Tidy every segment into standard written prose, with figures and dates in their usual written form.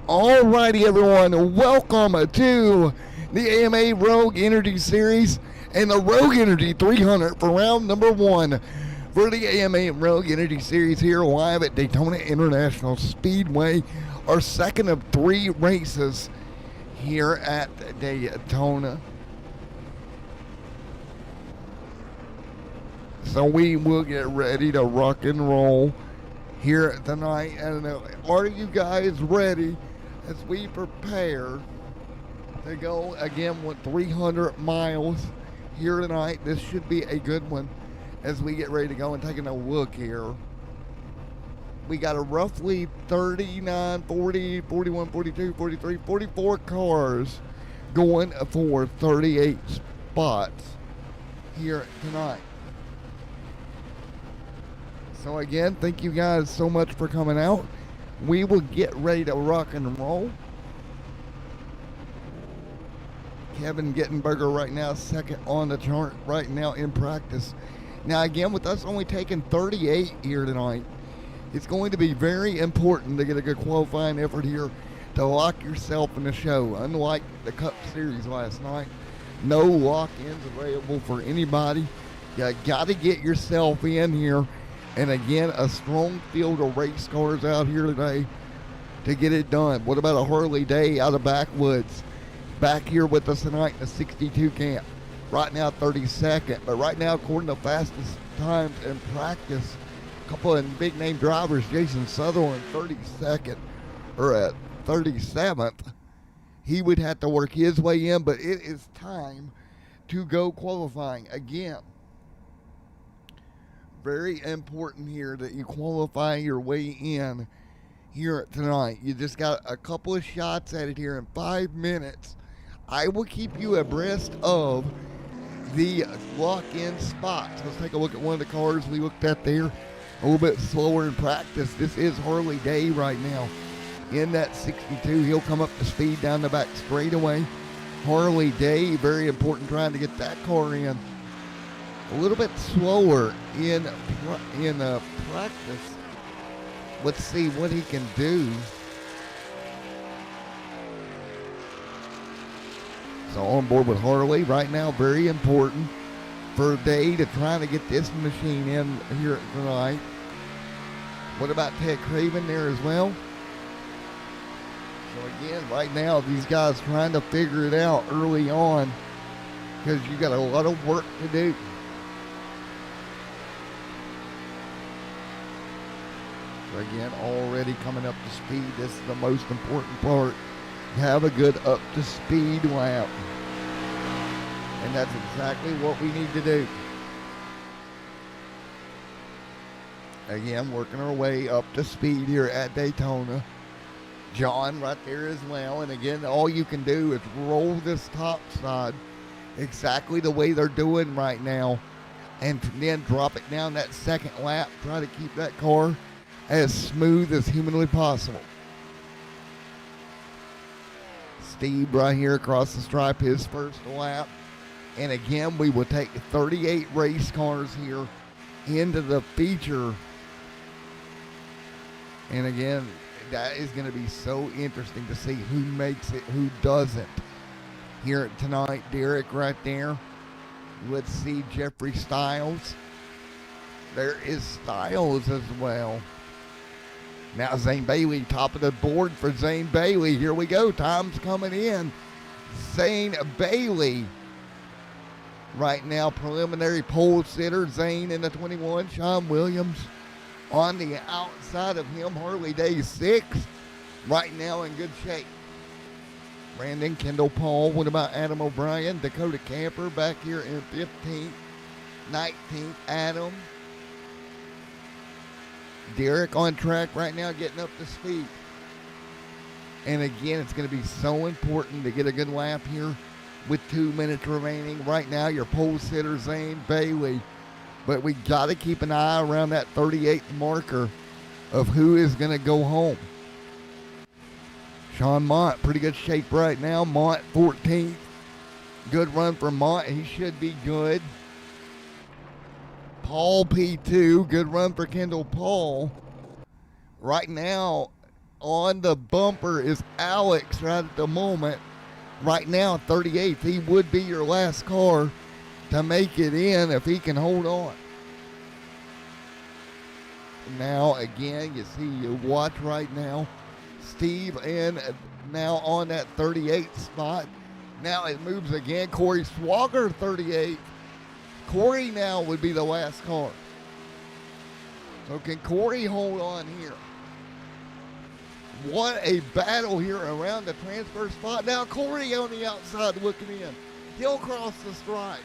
Alrighty, everyone, welcome to the AMA Rogue Energy Series and the Rogue Energy 300 for round number 1 for the AMA Rogue Energy Series here live at Daytona International Speedway. Our second of 3 races here at Daytona. So we will get ready to rock and roll here tonight. And are you guys ready as we prepare to go again with 300 miles here tonight? This should be a good one as we get ready to go and taking a look here. We got a roughly 39, 40, 41, 42, 43, 44 cars going for 38 spots here tonight. So again, thank you guys so much for coming out. We will get ready to rock and roll. Kevin Gettenberger right now, second on the chart right now in practice. Now again, with us only taking 38 here tonight, it's going to be very important to get a good qualifying effort here to lock yourself in the show. Unlike the Cup Series last night, no lock-ins available for anybody. You got to get yourself in here. And again, a strong field of race cars out here today to get it done. What about a Harley Day out of Backwoods? Back here with us tonight in the 62 camp. Right now 32nd, but right now according to fastest times in practice, a couple of big name drivers, Jason Sutherland 32nd, or at 37th. He would have to work his way in, but it is time to go qualifying again. Very important here that you qualify your way in here tonight. You just got a couple of shots at it here in 5 minutes. I will keep you abreast of the lock-in spots. Let's take a look at one of the cars we looked at there. A little bit slower in practice. This is Harley Day right now in that 62. He'll come up to speed down the back straightaway. Harley Day, very important trying to get that car in. A little bit slower in practice. Let's see what he can do. So on board with Harley right now, very important for Day to try to get this machine in here tonight. What about Ted Craven there as well? So again, right now, these guys trying to figure it out early on because you got a lot of work to do. Again, already coming up to speed. This is the most important part. Have a good up to speed lap. And that's exactly what we need to do. Again, working our way up to speed here at Daytona. John right there as well. And again, all you can do is roll this top side exactly the way they're doing right now. And then drop it down that second lap. Try to keep that car as smooth as humanly possible. Steve right here across the stripe, his first lap. And again, we will take 38 race cars here into the feature. And again, that is going to be so interesting to see who makes it, who doesn't. Here tonight, Derek right there. Let's see Jeffrey Stiles. There is Stiles as well. Now Zane Bailey, top of the board for Zane Bailey. Here we go. Time's coming in. Zane Bailey right now, preliminary pole sitter. Zane in the 21. Sean Williams on the outside of him. Harley Day 6 right now in good shape. Brandon Kendall Paul. What about Adam O'Brien? Dakota Camper back here in 15th. 19th, Adam. Derek on track right now, getting up to speed. And again, it's going to be so important to get a good lap here with 2 minutes remaining. Right now, your pole sitter, Zane Bailey. But we got to keep an eye around that 38th marker of who is going to go home. Sean Mont, pretty good shape right now. Mont, 14th. Good run for Mont. He should be good. Paul P2, good run for Kendall Paul. Right now, on the bumper is Alex right at the moment. Right now, 38th. He would be your last car to make it in if he can hold on. Now, again, you see, you watch right now. Steve in now on that 38th spot. Now it moves again. Corey Swagger, 38th. Corey now would be the last car. So can Corey hold on here? What a battle here around the transfer spot. Now Corey on the outside looking in. He'll cross the stripe.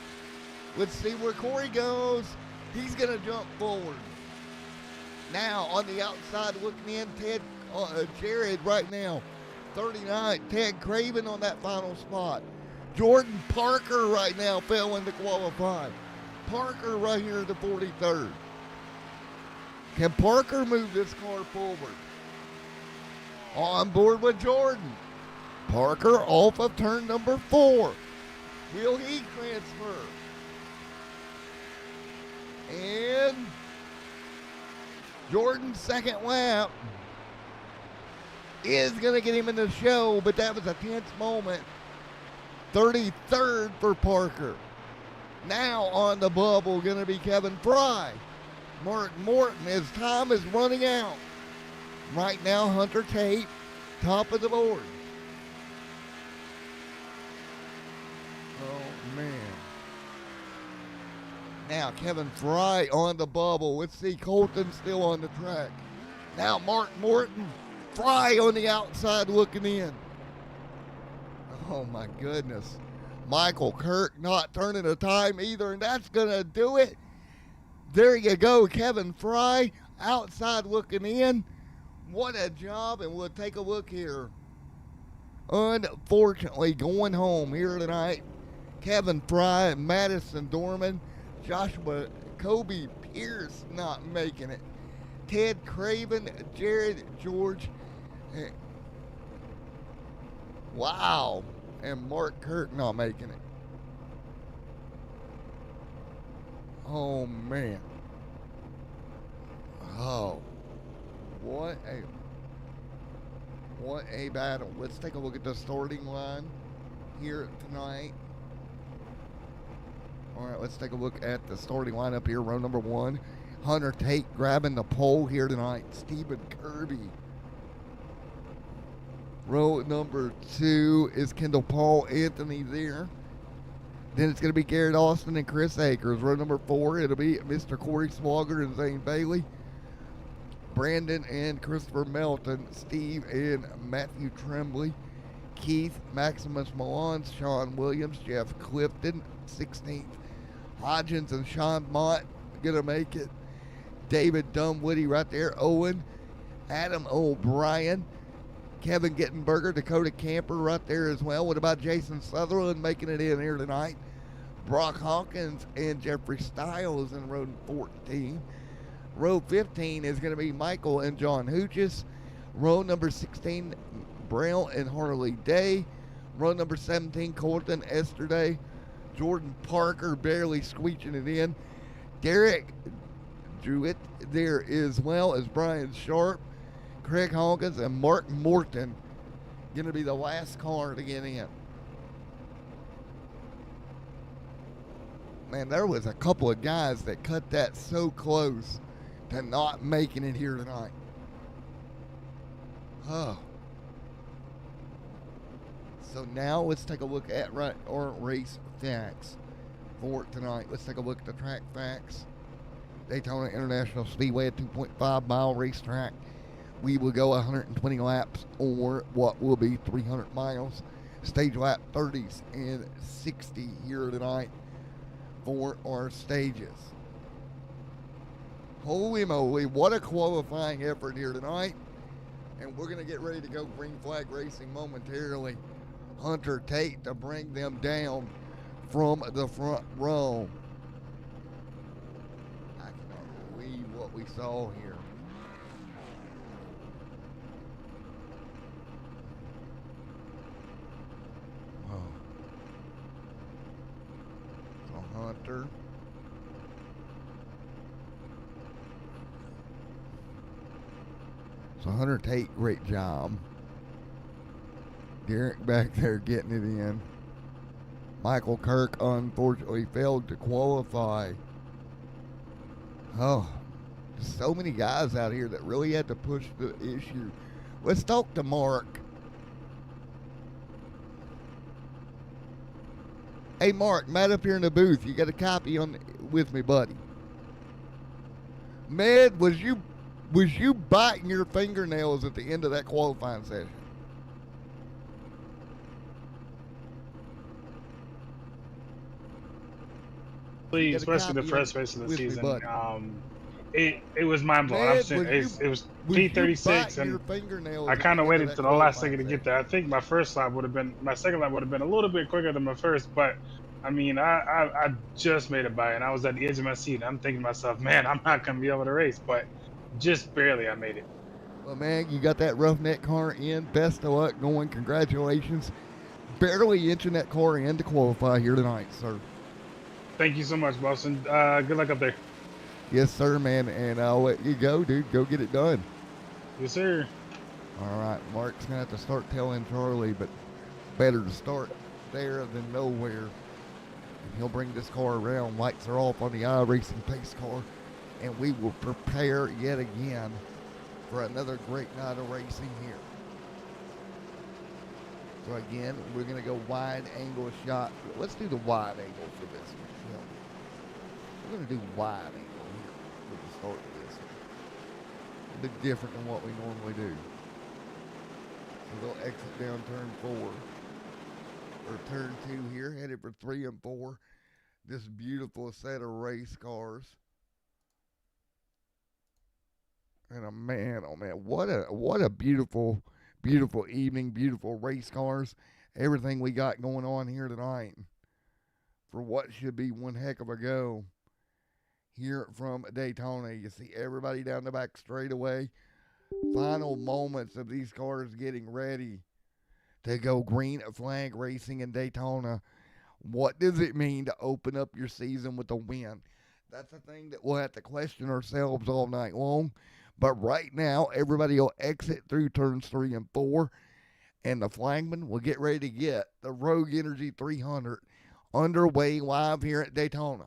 Let's see where Corey goes. He's going to jump forward. Now on the outside looking in, Jared right now, 39. Ted Craven on that final spot. Jordan Parker right now fell into qualifying. Parker right here at the 43rd. Can Parker move this car forward? On board with Jordan. Parker off of turn number 4. Will he transfer? And Jordan's second lap is going to get him in the show, but that was a tense moment. 33rd for Parker. Now on the bubble going to be Kevin Fry. Mark Morton, his time is running out. Right now, Hunter Tate, top of the board. Oh, man. Now, Kevin Fry on the bubble. Let's see, Colton still on the track. Now, Mark Morton, Fry on the outside looking in. Oh, my goodness. Michael Kirk not turning a time either, and that's going to do it. There you go, Kevin Fry outside looking in. What a job, and we'll take a look here. Unfortunately, going home here tonight, Kevin Fry, Madison Dorman, Joshua Kobe Pierce not making it. Ted Craven, Jared George, wow, and Mark Kirk not making it. Oh, man. Oh. What a battle. Let's take a look at the starting line here tonight. All right, let's take a look at the starting lineup here. Row number 1, Hunter Tate grabbing the pole here tonight. Stephen Kirby. Row number 2 is Kendall Paul Anthony there. Then it's going to be Garrett Austin and Chris Akers. Row number 4, it'll be Mr. Corey Swagger and Zane Bailey. Brandon and Christopher Melton, Steve and Matthew Tremblay, Keith, Maximus Milan, Sean Williams, Jeff Clifton, 16th. Hodgins and Sean Mott gonna make it. David Dunwoody right there. Owen, Adam O'Brien, Kevin Gittenberger, Dakota Camper right there as well. What about Jason Sutherland making it in here tonight? Brock Hawkins and Jeffrey Stiles in row 14. Row 15 is going to be Michael and John Hoochis. Row number 16, Brown and Harley Day. Row number 17, Colton Esterday. Jordan Parker barely squeezing it in. Derek Jewett there as well as Brian Sharp, Craig Hawkins, and Mark Morton going to be the last car to get in. Man, there was a couple of guys that cut that so close to not making it here tonight. Oh. So now let's take a look at our race facts for tonight. Let's take a look at the track facts. Daytona International Speedway, a 2.5 mile racetrack. We will go 120 laps or what will be 300 miles. Stage lap 30s and 60 here tonight for our stages. Holy moly, what a qualifying effort here tonight. And we're going to get ready to go green flag racing momentarily. Hunter Tate to bring them down from the front row. I cannot believe what we saw here. Oh. So Hunter. So Hunter Tate, great job. Derek back there getting it in. Michael Kirk unfortunately failed to qualify. Oh, so many guys out here that really had to push the issue. Let's talk to Mark. Hey, Mark, Matt up here in the booth. You got a copy on with me, buddy. Med, was you biting your fingernails at the end of that qualifying session? Especially the first race of the season. It was mind blowing. It was P36, and I kind of waited to the last second to get there. I think my second lap would have been a little bit quicker than my first, but I mean, I just made it by, and I was at the edge of my seat. I'm thinking to myself, man, I'm not gonna be able to race, but just barely I made it. Well, man, you got that roughneck car in. Best of luck going. Congratulations. Barely inching that car in to qualify here tonight, sir. Thank you so much, Boston. Good luck up there. Yes, sir, man. And I'll let you go, dude. Go get it done. Yes, sir. All right. Mark's going to have to start telling Charlie, but better to start there than nowhere. And he'll bring this car around. Lights are off on the iRacing pace car. And we will prepare yet again for another great night of racing here. So again, we're going to go wide angle shot. Let's do the wide angle for this one. We're going to do wide angle here for the start of this one. A bit different than what we normally do. So they'll exit down turn 4. Or turn 2 here, headed for 3 and 4. This beautiful set of race cars. And man, oh man, what a beautiful, beautiful evening, beautiful race cars. Everything we got going on here tonight for what should be one heck of a go here from Daytona. You see everybody down the back straightaway. Final moments of these cars getting ready to go green flag racing in Daytona. What does it mean to open up your season with a win? That's the thing that we'll have to question ourselves all night long. But right now, everybody will exit through turns 3 and 4, and the flagman will get ready to get the Rogue Energy 300 underway live here at Daytona.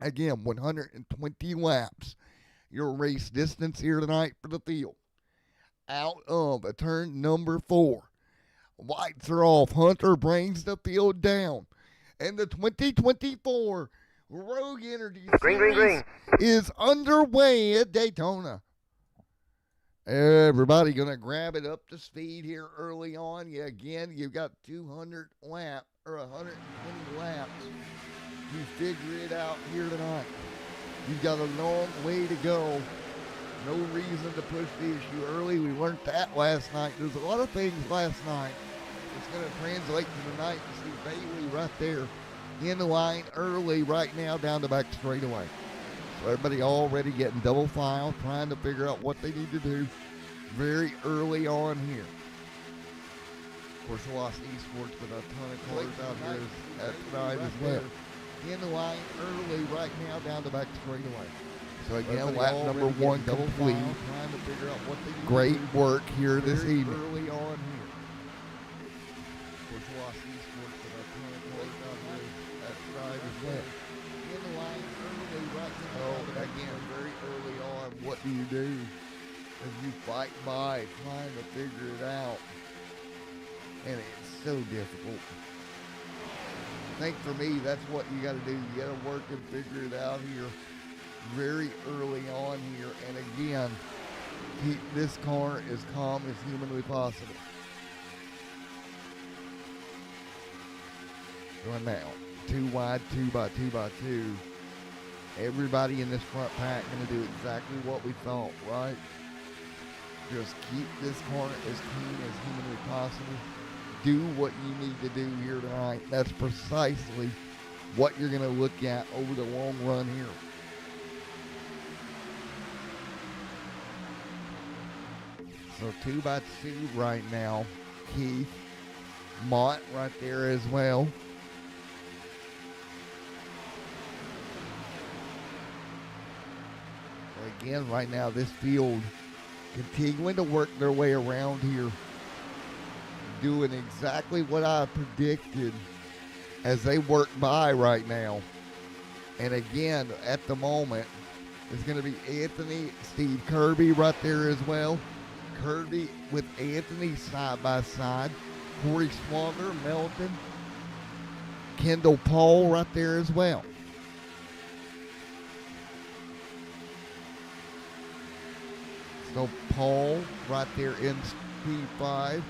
Again, 120 laps. Your race distance here tonight for the field. Out of turn number 4. Lights are off. Hunter brings the field down. And the 2024 Rogue Energy Series is underway at Daytona. Everybody going to grab it up to speed here early on. Again, you've got 200 laps or 120 laps to figure it out here tonight. You've got a long way to go. No reason to push the issue early. We learned that last night. There's a lot of things last night. It's going to translate to tonight. You see Bailey right there in the line early right now down the back straightaway. So everybody already getting double file, trying to figure out what they need to do very early on here. Of course, Los Esports with a ton of cars out here at tonight as well. In the line early right now down the back straightaway. So again, lap number 1 complete. Trying to figure out what they need Great to do work here this evening. Early on here. Of course, Los Esports with a ton of cars out here at tonight as well. In the line early right now. Oh, again, very early on. What do you do as you fight by trying to figure it out? And it's so difficult. I think for me, that's what you got to do. You got to work and figure it out here very early on here. And again, keep this car as calm as humanly possible. Going now, 2 wide, 2 by 2 by 2. Everybody in this front pack going to do exactly what we thought, right? Just keep this car as clean as humanly possible. Do what you need to do here tonight. That's precisely what you're going to look at over the long run here. So 2 by 2 right now. Keith Mott right there as well. Again, right now, this field continuing to work their way around here, doing exactly what I predicted as they work by right now. And again, at the moment, it's going to be Anthony, Steve Kirby right there as well. Kirby with Anthony side by side. Corey Swanger, Melton, Kendall Paul right there as well. So Paul right there in P5.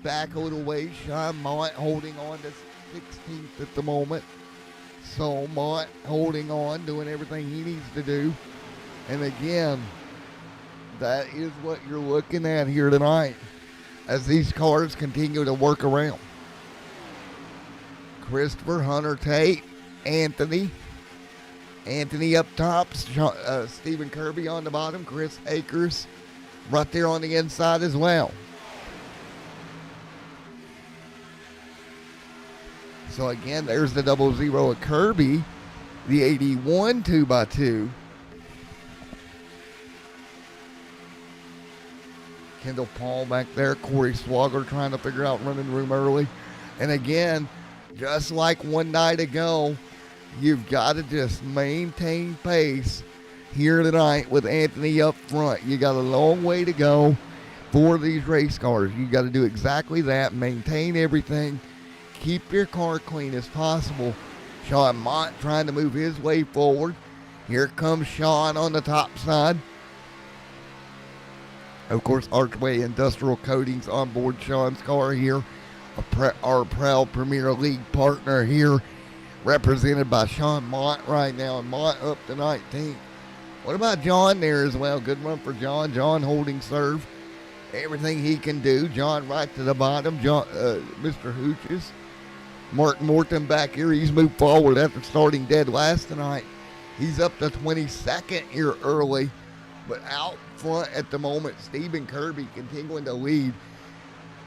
Back a little way, Sean Mott holding on to 16th at the moment. So Mott holding on, doing everything he needs to do. And again, that is what you're looking at here tonight as these cars continue to work around. Christopher, Hunter Tate, Anthony up top, Stephen Kirby on the bottom, Chris Akers right there on the inside as well. So again, there's the 00 of Kirby, the 81 2x2. Kendall Paul back there, Corey Swagger trying to figure out running room early. And again, just like one night ago, you've got to just maintain pace here tonight with Anthony up front. You got a long way to go for these race cars. You got to do exactly that, maintain everything, keep your car clean as possible. Sean Mott trying to move his way forward. Here comes Sean on the top side. Of course, Archway Industrial Coatings on board Sean's car here. Our proud Premier League partner here, represented by Sean Mott right now. And Mott up to 19th. What about John there as well? Good run for John. John holding serve. Everything he can do. John right to the bottom. John, Mr. Hooches. Mark Morton back here. He's moved forward after starting dead last tonight. He's up to 22nd here early. But out front at the moment, Stephen Kirby continuing to lead.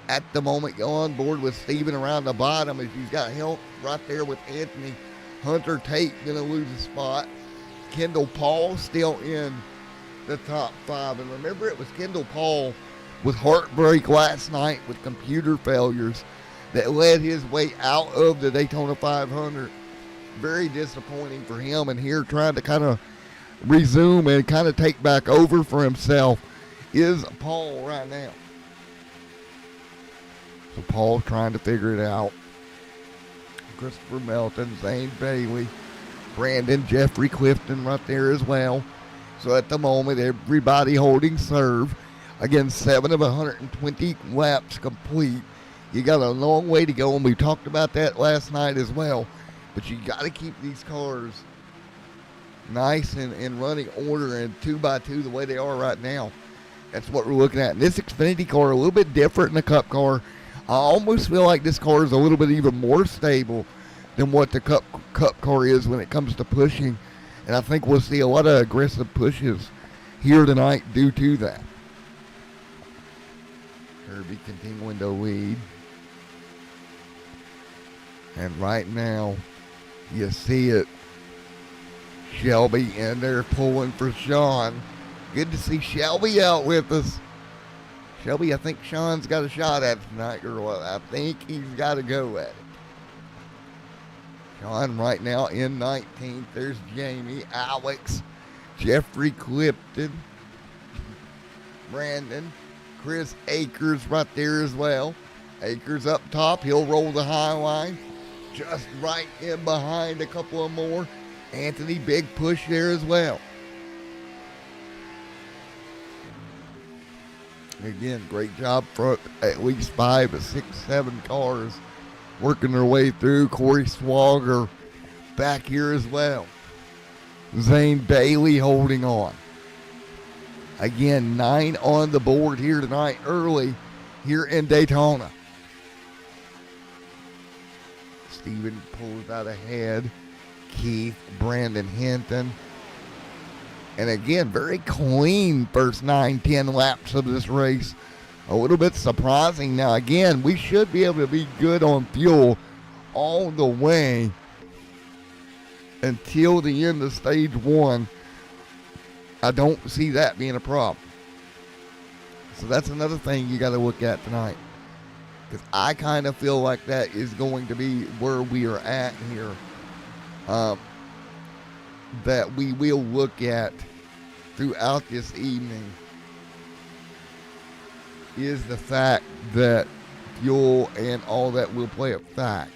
At the moment, go on board with Stephen around the bottom as he's got help right there with Anthony. Hunter Tate going to lose a spot. Kendall Paul still in the top 5. And remember, it was Kendall Paul with heartbreak last night with computer failures that led his way out of the Daytona 500. Very disappointing for him. And here trying to kind of resume and kind of take back over for himself is Paul right now. So Paul trying to figure it out. Christopher Melton, Zane Bailey, Brandon, Jeffrey Clifton right there as well. So at the moment, everybody holding serve. Again, 7 of 120 laps complete. You got a long way to go, and we talked about that last night as well. But you got to keep these cars nice and running order and 2x2 the way they are right now. That's what we're looking at. And this Xfinity car, a little bit different than the Cup car. I almost feel like this car is a little bit even more stable than what the Cup car is when it comes to pushing. And I think we'll see a lot of aggressive pushes here tonight due to that. Kirby continuing to lead. And right now, you see it. Shelby in there pulling for Sean. Good to see Shelby out with us. Shelby, I think Sean's got a shot at it tonight, or what? I think he's got to go at it. Sean right now in 19th. There's Jamie, Alex, Jeffrey Clifton, Brandon, Chris Akers right there as well. Akers up top. He'll roll the high line. Just right in behind a couple of more. Anthony, big push there as well. Again, great job for at least 5 or 6, 7 cars working their way through. Corey Swagger back here as well. Zane Bailey holding on. Again, 9 on the board here tonight early here in Daytona. Steven pulls out ahead. Keith, Brandon Hinton. And again, very clean first 9-10 laps of this race. A little bit surprising. Now again, we should be able to be good on fuel all the way until the end of stage 1. I don't see that being a problem. So that's another thing you got to look at tonight. Because I kind of feel like that is going to be where we are at here. That we will look at throughout this evening is the fact that fuel and all that will play a fact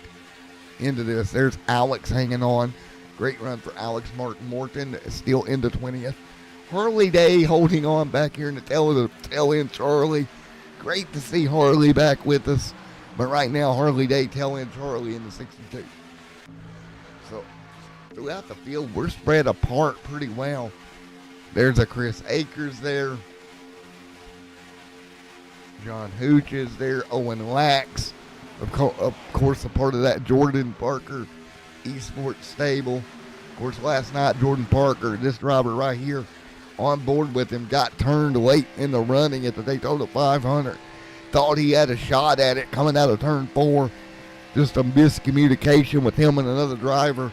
into this. There's Alex hanging on. Great run for Alex Morton, still into 20th. Harley Day holding on back here in the tail end. Charlie. Great to see Harley back with us. But right now, Harley Day, tail end Charlie in the 62. So throughout the field, we're spread apart pretty well. There's a Chris Akers there. John Hooch is there. Owen Lax. Of course, a part of that Jordan Parker Esports stable. Of course, last night, Jordan Parker, this driver right here, on board with him, got turned late in the running at the Daytona 500. Thought he had a shot at it coming out of turn 4. Just a miscommunication with him and another driver.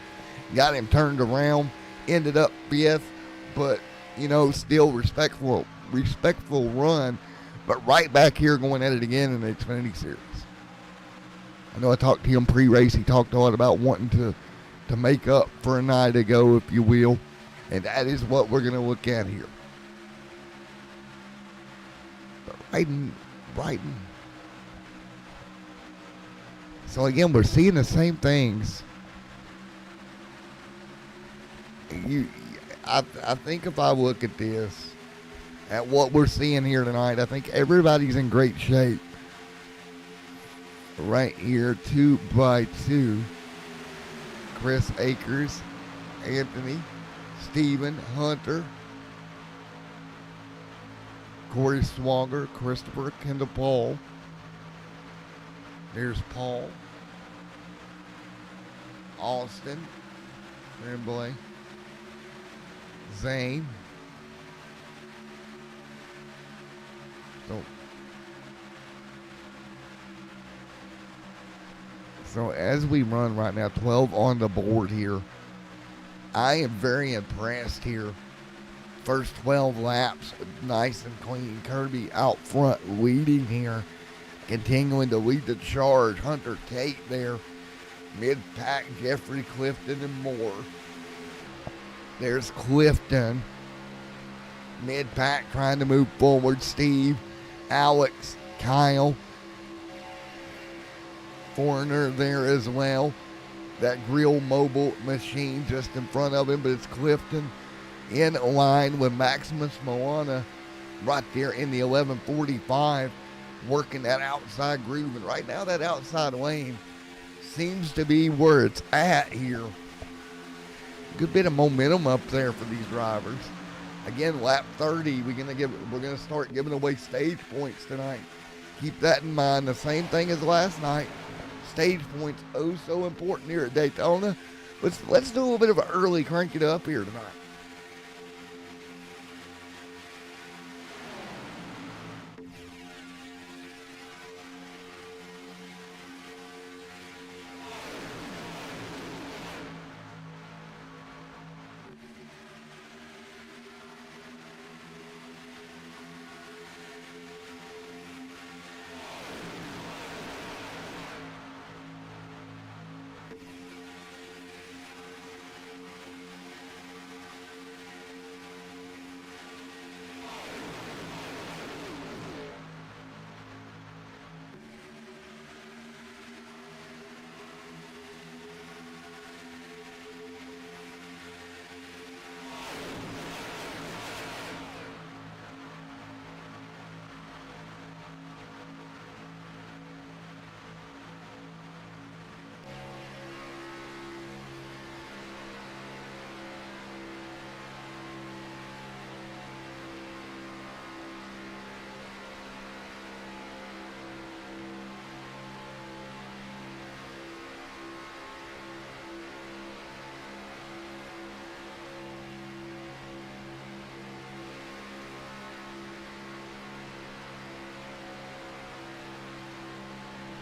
Got him turned around. Ended up 5th, but, still respectful run. But right back here going at it again in the Xfinity Series. I know I talked to him pre-race. He talked a lot about wanting to make up for a night ago, if you will. And that is what we're going to look at here. But riding. So again, we're seeing the same things. I think if I look at this, at what we're seeing here tonight, I think everybody's in great shape. Right here, 2x2. Chris Akers, Anthony, Steven, Hunter, Corey Swanger, Christopher, Kendall Paul. There's Paul, Austin, Tremblay, Zane. So as we run right now, 12 on the board here. I am very impressed here. First 12 laps, nice and clean. Kirby out front leading here. Continuing to lead the charge. Hunter Tate there. Mid-pack, Jeffrey Clifton and Moore. There's Clifton. Mid-pack trying to move forward. Steve, Alex, Kyle. Foreigner there as well. That grill mobile machine just in front of him, but it's Clifton in line with Maximus Moana right there in the 11:45, working that outside groove. And right now that outside lane seems to be where it's at here. Good bit of momentum up there for these drivers. Again, lap 30, we're gonna start giving away stage points tonight. Keep that in mind. The same thing as last night. Stage points, oh so important here at Daytona. Let's do a little bit of an early crank it up here tonight.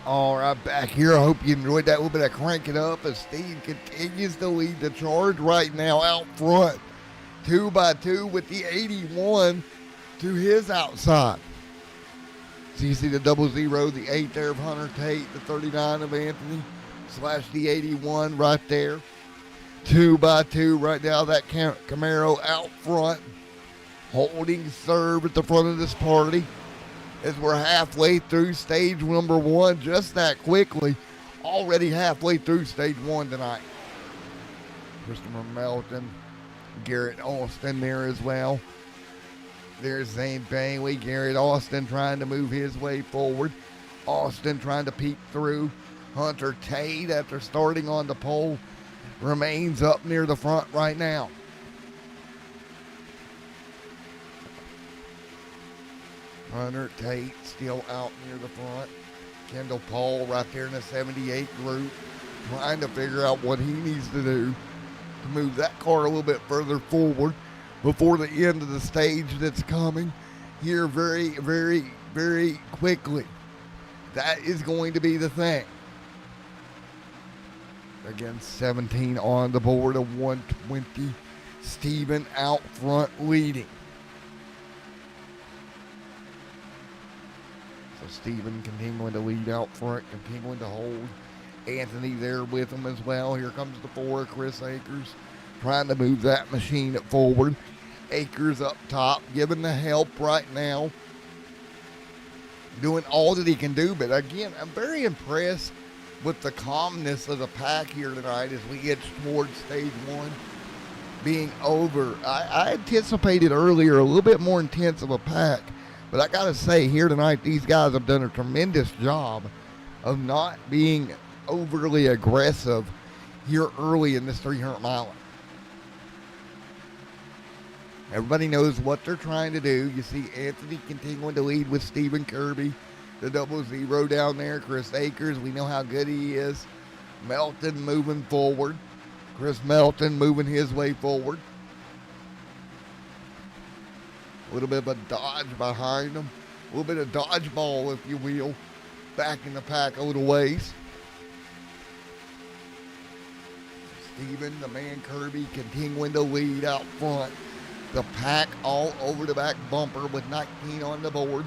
All right, back here. I hope you enjoyed that little bit of cranking up as Steve continues to lead the charge right now out front. 2x2 with the 81 to his outside. So you see the 00, the 8 there of Hunter Tate, the 39 of Anthony, / the 81 right there. 2x2 right now. That Camaro out front, holding serve at the front of this party as we're halfway through stage number 1, just that quickly. Already halfway through stage 1 tonight. Christopher Melton, Garrett Austin there as well. There's Zane Bailey, Garrett Austin trying to move his way forward. Austin trying to peek through. Hunter Tate, after starting on the pole, remains up near the front right now. Hunter Tate still out near the front. Kendall Paul right there in the 78 group, trying to figure out what he needs to do to move that car a little bit further forward before the end of the stage that's coming here very, very, very quickly. That is going to be the thing. Again, 17 on the board, a 120. Steven out front leading. So Steven continuing to lead out front, continuing to hold. Anthony there with him as well. Here comes the 4, Chris Akers, trying to move that machine forward. Akers up top, giving the help right now. Doing all that he can do, but again, I'm very impressed with the calmness of the pack here tonight as we get towards stage 1 being over. I anticipated earlier a little bit more intense of a pack, but I gotta say here tonight, these guys have done a tremendous job of not being overly aggressive here early in this 300 miler. Everybody knows what they're trying to do. You see Anthony continuing to lead with Stephen Kirby. The 00 down there, Chris Akers, we know how good he is. Melton moving forward. Chris Melton moving his way forward. A little bit of a dodge behind him. A little bit of dodgeball, if you will, back in the pack a little ways. Stephen, the man Kirby, continuing to lead out front. The pack all over the back bumper with 19 on the board.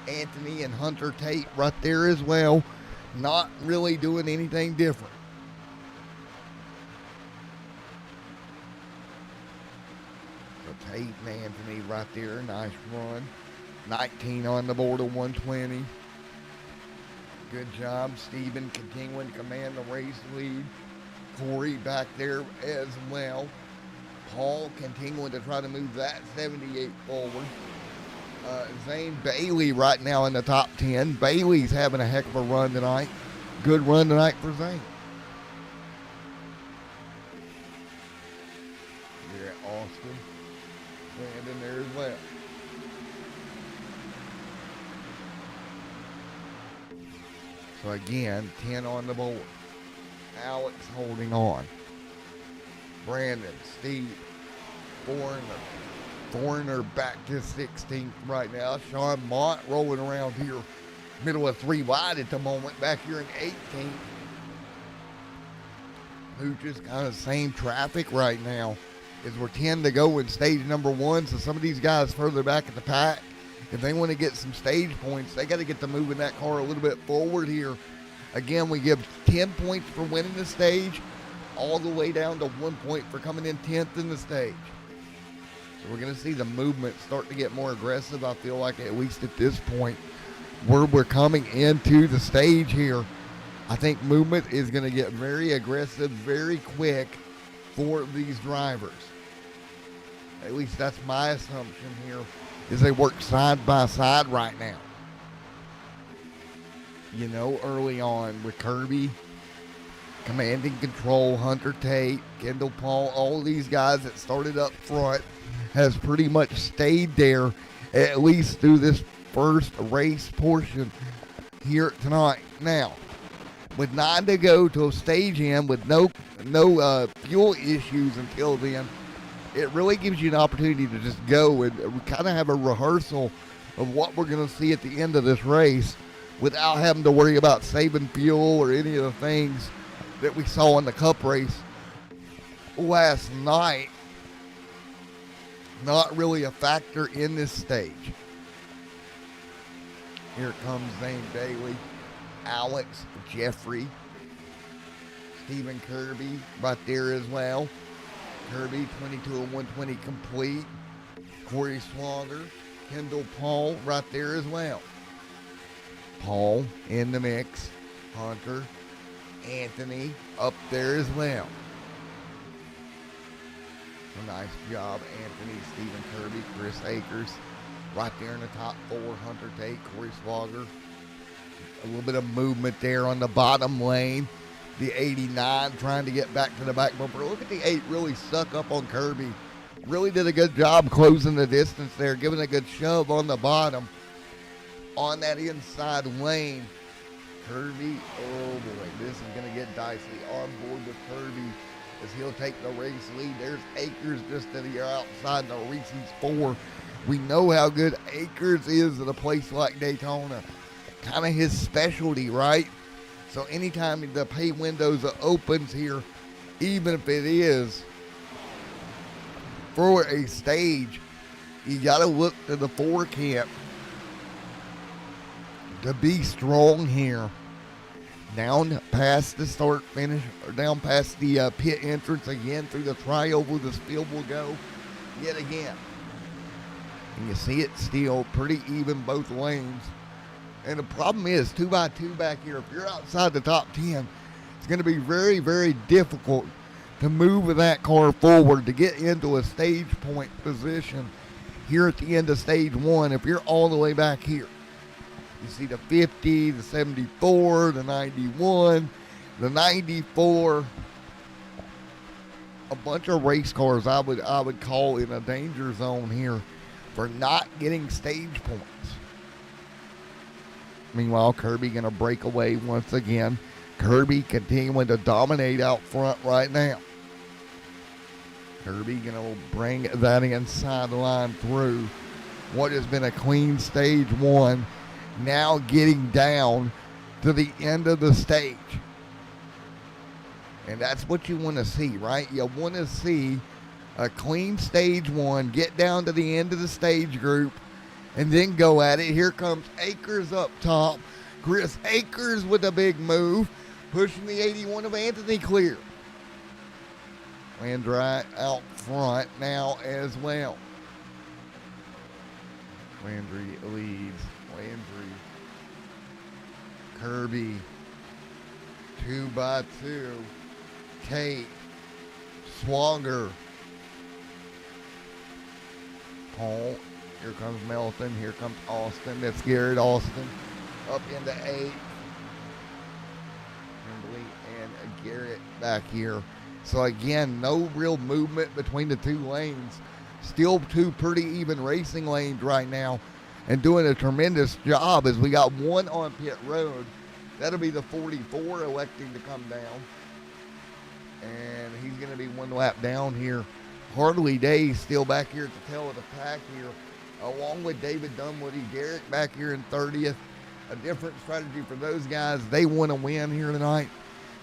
Anthony and Hunter Tate right there as well. Not really doing anything different. So Tate and Anthony right there. Nice run. 19 on the board of 120. Good job. Steven continuing to command the race lead. Corey back there as well. Paul continuing to try to move that 78 forward. Zane Bailey right now in the top 10. Bailey's having a heck of a run tonight. Good run tonight for Zane. Here at Austin. Brandon there as well. So again, 10 on the board. Alex holding on. Brandon, Steve, Foreigner back to 16th right now. Sean Mott rolling around here, middle of 3 wide at the moment, back here in 18th. Who's just kind of same traffic right now as we're 10 to go in stage number 1. So some of these guys further back at the pack, if they want to get some stage points, they got to get to moving that car a little bit forward here. Again, we give 10 points for winning the stage, all the way down to 1 point for coming in 10th in the stage. So we're going to see the movement start to get more aggressive. I feel like at least at this point where we're coming into the stage here, I think movement is going to get very aggressive, very quick for these drivers. At least that's my assumption here as they work side by side right now. You know, early on with Kirby commanding control, Hunter Tate, Kendall Paul, all these guys that started up front has pretty much stayed there at least through this first race portion here tonight. Now, with 9 to go to stage end with no fuel issues until then, it really gives you an opportunity to just go and kind of have a rehearsal of what we're going to see at the end of this race without having to worry about saving fuel or any of the things that we saw in the Cup race last night. Not really a factor in this stage. Here comes Zane Bailey, Alex Jeffrey, Stephen Kirby right there as well. Kirby 22 and 120 complete. Corey Swanger, Kendall Paul right there as well. Paul in the mix. Hunter, Anthony up there as well. A nice job, Anthony, Stephen Kirby, Chris Akers right there in the top 4. Hunter Tate, Corey Swager. A little bit of movement there on the bottom lane. The 89 trying to get back to the back bumper. Look at the 8 really suck up on Kirby. Really did a good job closing the distance there, giving a good shove on the bottom on that inside lane. Kirby, oh boy, this is going to get dicey. On board with Kirby as he'll take the race lead. There's Akers just to the outside, the Reese's 4. We know how good Akers is at a place like Daytona. Kind of his specialty, right? So anytime the pay windows opens here, even if it is for a stage, you got to look to the 4 camp to be strong here. Down past the start finish, or down past the pit entrance again through the trioval, this field will go yet again. And you see it still pretty even both lanes. And the problem is 2x2 back here. If you're outside the top 10, it's going to be very, very difficult to move that car forward to get into a stage point position here at the end of stage 1 if you're all the way back here. You see the 50, the 74, the 91, the 94. A bunch of race cars I would call in a danger zone here for not getting stage points. Meanwhile, Kirby going to break away once again. Kirby continuing to dominate out front right now. Kirby going to bring that inside line through what has been a clean stage 1. Now getting down to the end of the stage. And that's what you want to see, right? You want to see a clean stage 1, get down to the end of the stage group, and then go at it. Here comes Akers up top. Chris Akers with a big move, pushing the 81 of Anthony clear. Landry out front now as well. Landry leads. Landry. Kirby. 2x2. Tate. Swanger. Paul. Here comes Melton. Here comes Austin. That's Garrett Austin. Up into 8. Kimberly and Garrett back here. So again, no real movement between the 2 lanes. Still 2 pretty even racing lanes right now. And doing a tremendous job as we got 1 on pit road. That'll be the 44 electing to come down. And he's going to be 1 lap down here. Harley Day still back here at the tail of the pack here. Along with David Dunwoody, Derek back here in 30th. A different strategy for those guys. They want to win here tonight.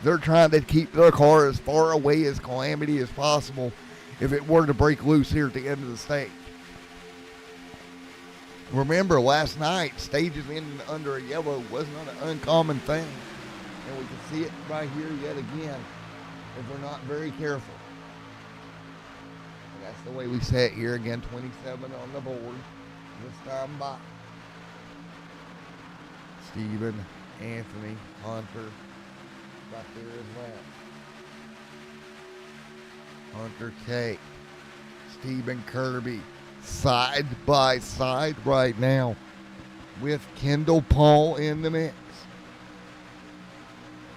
They're trying to keep their car as far away as Calamity as possible if it were to break loose here at the end of the stage. Remember, last night, stages ending under a yellow was not an uncommon thing. And we can see it right here yet again if we're not very careful. And that's the way we set here again, 27 on the board. This time by Stephen, Anthony, Hunter, right there as well. Hunter Tate, Stephen Kirby, side by side right now with Kendall Paul in the mix.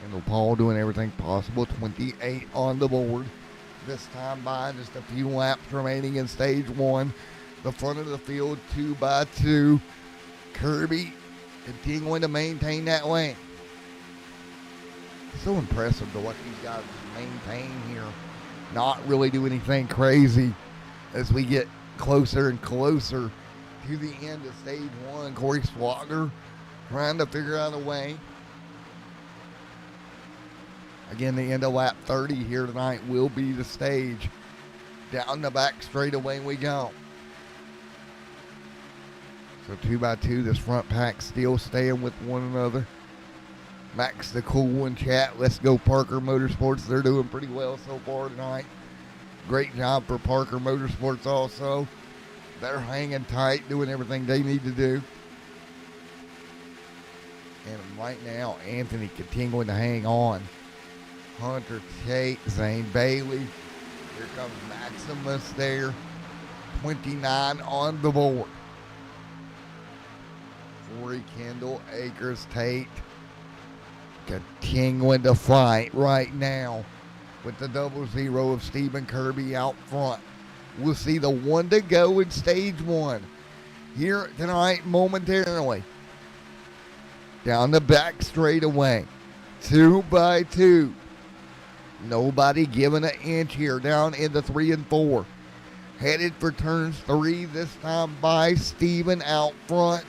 Kendall Paul doing everything possible, 28 on the board. This time by just a few laps remaining in stage 1. The front of the field, 2x2. Kirby continuing to maintain that lane. So impressive to what these guys maintain here. Not really do anything crazy as we get closer and closer to the end of stage 1. Corey Swager trying to figure out a way. Again, the end of lap 30 here tonight will be the stage. Down the back straightaway we go. So 2x2, this front pack still staying with one another. Max the Cool One chat. Let's go Parker Motorsports. They're doing pretty well so far tonight. Great job for Parker Motorsports also. They're hanging tight, doing everything they need to do. And right now, Anthony continuing to hang on. Hunter Tate, Zane Bailey. Here comes Maximus there. 29 on the board. Corey Kendall, Akers, Tate. Continuing to fight right now with the 00 of Stephen Kirby out front. We'll see the one to go in stage one here tonight momentarily. Down the back straightaway. 2x2. Nobody giving an inch here. Down into 3 and 4. Headed for turns 3 this time by Steven out front.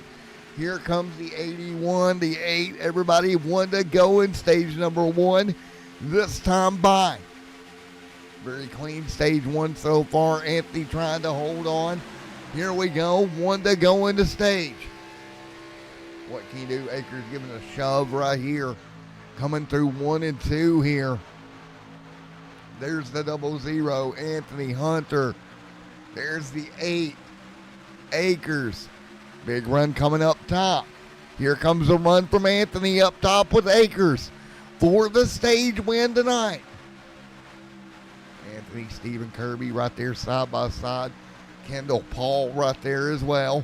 Here comes the 81, the 8. Everybody one to go in stage number 1 this time by. Very clean stage 1 so far. Anthony trying to hold on. Here we go. One to go into stage. What can you do? Akers giving a shove right here. Coming through 1 and 2 here. There's the 00. Anthony Hunter. There's the 8. Akers. Big run coming up top. Here comes a run from Anthony up top with Akers for the stage win tonight. Anthony, Stephen Kirby right there side by side. Kendall Paul right there as well.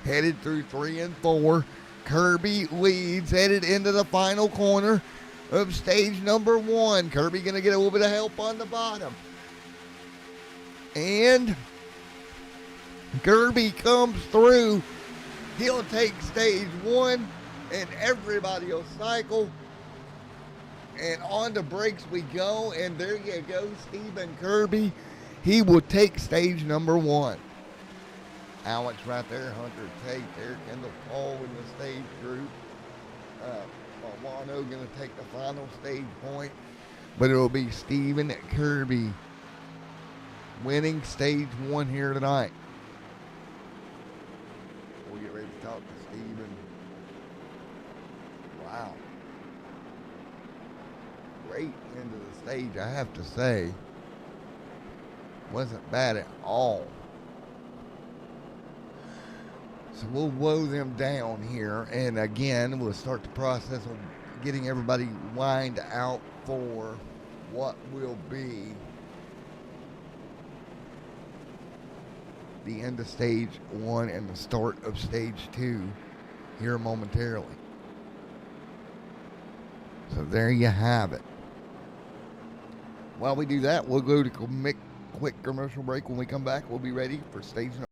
Headed through 3 and 4. Kirby leads, headed into the final corner of stage number 1. Kirby going to get a little bit of help on the bottom. And Kirby comes through. He'll take stage 1, and everybody will cycle. And on the brakes we go, and there you go, Stephen Kirby. He will take stage number 1. Alex right there, Hunter Tate there, Kendall Paul in the stage group. Milano going to take the final stage point, but it will be Stephen Kirby winning stage 1 here tonight. We'll get ready to talk to Stephen. Wow. Great end of the stage, I have to say. Wasn't bad at all. So we'll woe them down here, and again, we'll start the process of getting everybody lined out for what will be the end of stage 1 and the start of stage 2 here momentarily. So there you have it. While we do that, we'll go to quick commercial break. When we come back, we'll be ready for stage number.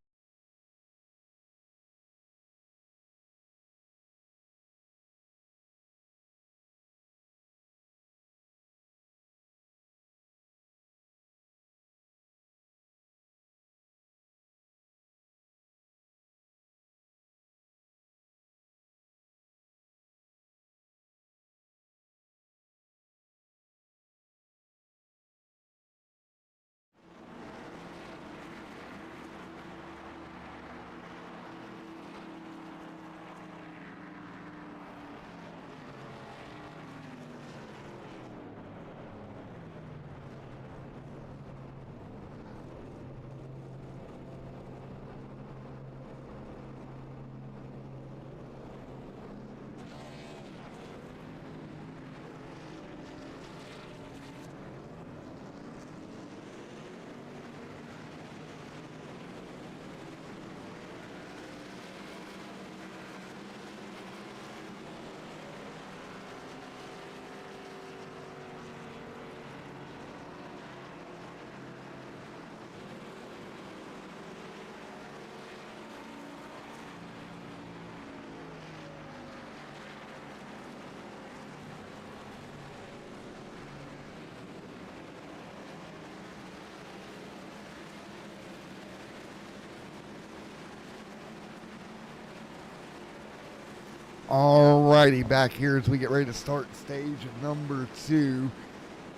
Alrighty, back here as we get ready to start stage number 2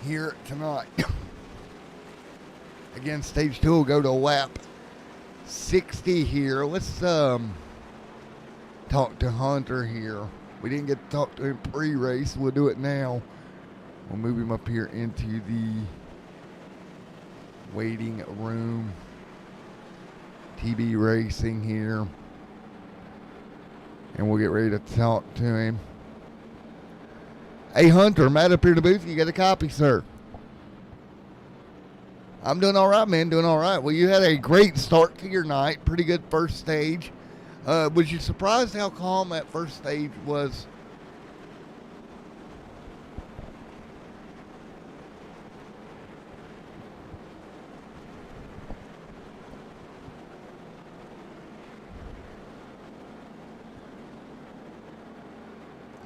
here tonight. Again, stage 2 will go to lap 60 here. Let's talk to Hunter here. We didn't get to talk to him pre-race. We'll do it now. We'll move him up here into the waiting room. TB Racing here. And we'll get ready to talk to him. Hey, Hunter, Matt up here in the booth. You got a copy, sir? I'm doing all right, man. Doing all right. Well, you had a great start to your night. Pretty good first stage. Was you surprised how calm that first stage was?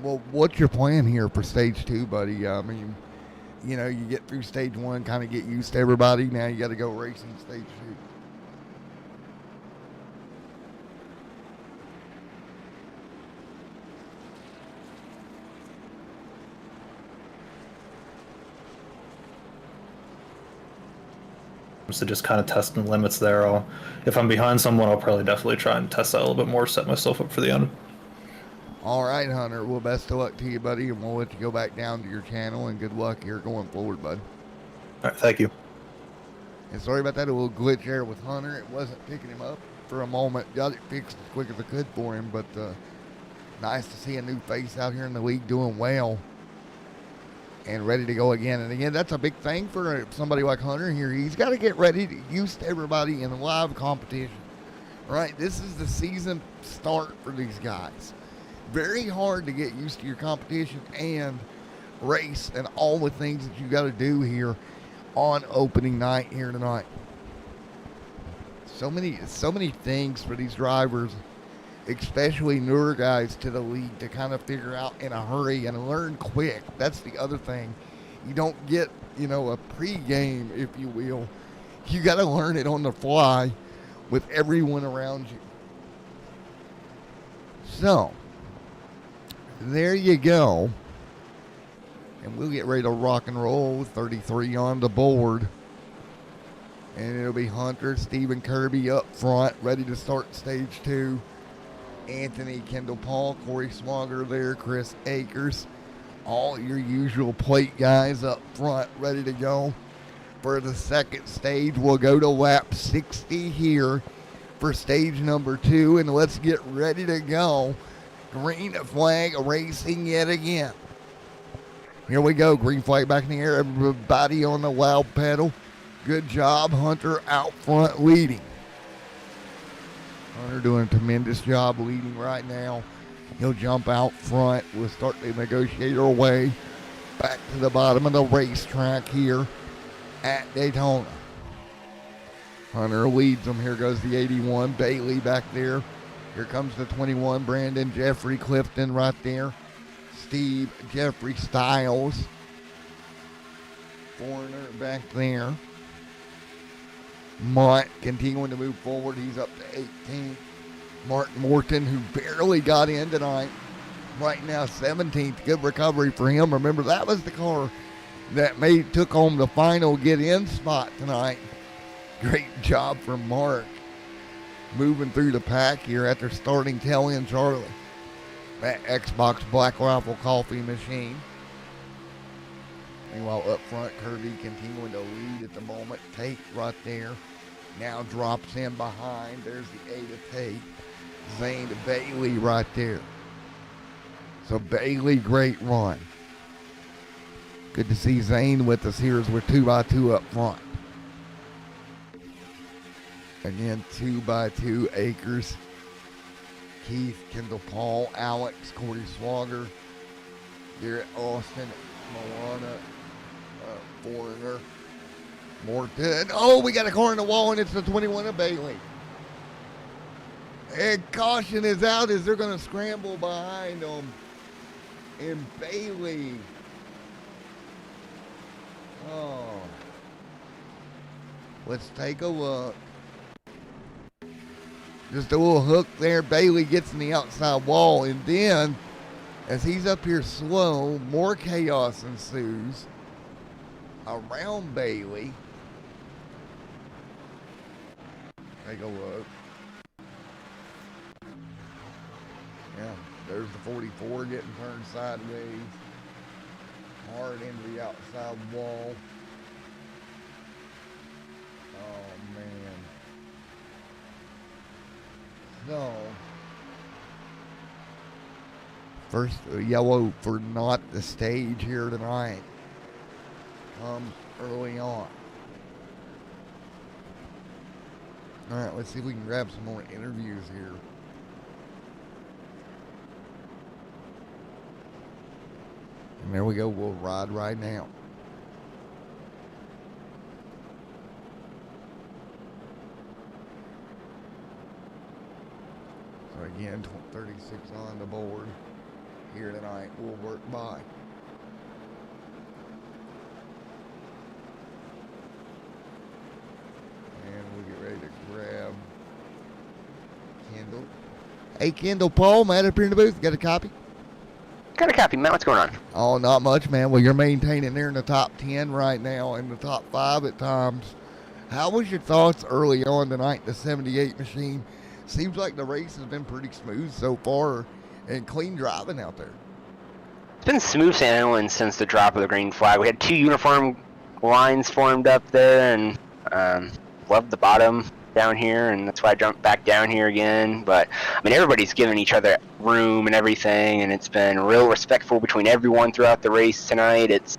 Well, what's your plan here for stage 2, buddy? I mean, you know, you get through stage 1, kind of get used to everybody. Now you got to go racing stage 2. So just kind of testing limits there. If I'm behind someone, I'll probably definitely try and test that a little bit more, set myself up for the end. All right, Hunter. Well, best of luck to you, buddy, and we'll let you go back down to your channel, and good luck here going forward, bud. All right, thank you. And sorry about that, a little glitch there with Hunter. It wasn't picking him up for a moment. Got it fixed as quick as I could for him, but nice to see a new face out here in the league doing well and ready to go again. And again, that's a big thing for somebody like Hunter here. He's got to get ready to used to everybody in live competition, right? This is the season start for these guys. Very hard to get used to your competition and race and all the things that you got to do here on opening night here tonight. So many things for these drivers, especially newer guys to the league, to kind of figure out in a hurry and learn quick. That's the other thing. You don't get, you know, a pre-game, if you will. You got to learn it on the fly with everyone around you. So, there you go. And we'll get ready to rock and roll with 33 on the board. And it'll be Hunter, Stephen Kirby up front, ready to start stage 2. Anthony Kendall Paul, Corey Swager there, Chris Akers. All your usual plate guys up front, ready to go. For the second stage, we'll go to lap 60 here for stage number 2. And let's get ready to go. Green flag racing yet again. Here we go. Green flag back in the air. Everybody on the loud pedal. Good job. Hunter out front leading. Hunter doing a tremendous job leading right now. He'll jump out front. We'll start to negotiate our way back to the bottom of the racetrack here at Daytona. Hunter leads them. Here goes the 81. Bailey back there. Here comes the 21, Brandon Jeffrey Clifton right there. Steve Jeffrey Stiles. Foreigner back there. Mont continuing to move forward. He's up to 18. Mark Morton, who barely got in tonight. Right now, 17th. Good recovery for him. Remember, that was the car that took home the final get-in spot tonight. Great job from Mark. Moving through the pack here after starting tail end Charlie. That Xbox Black Rifle coffee machine. Meanwhile, up front, Kirby continuing to lead at the moment. Tate right there. Now drops in behind. There's the 8 of Tate. Zane Bailey right there. So Bailey, great run. Good to see Zane with us here as we're 2x2 up front. Again, 2x2 Akers, Keith, Kendall Paul, Alex, Corey Swager, Garrett Austin, Moana, Foreigner, Morton. Oh, we got a car in the wall, and it's the 21 of Bailey. And caution is out as they're going to scramble behind them. And Bailey. Oh. Let's take a look. Just a little hook there. Bailey gets in the outside wall, and then as he's up here slow, more chaos ensues around Bailey. Take a look. Yeah, there's the 44 getting turned sideways. Hard into the outside wall. Oh, man. So, first yellow for not the stage here tonight. Early on. All right, let's see if we can grab some more interviews here. And there we go. We'll ride right now. So again, 36 on the board here tonight. We'll work by. And we'll get ready to grab Kendall. Hey, Kendall, Paul, Matt up here in the booth. Got a copy? Got a copy, Matt. What's going on? Oh, not much, man. Well, you're maintaining there in the top 10 right now, in the top 5 at times. How was your thoughts early on tonight, the 78 machine? Seems like the race has been pretty smooth so far and clean driving out there. It's been smooth sailing since the drop of the green flag. We had 2 uniform lines formed up there, and loved the bottom down here, and that's why I jumped back down here again. But I mean, everybody's giving each other room and everything, and it's been real respectful between everyone throughout the race tonight. It's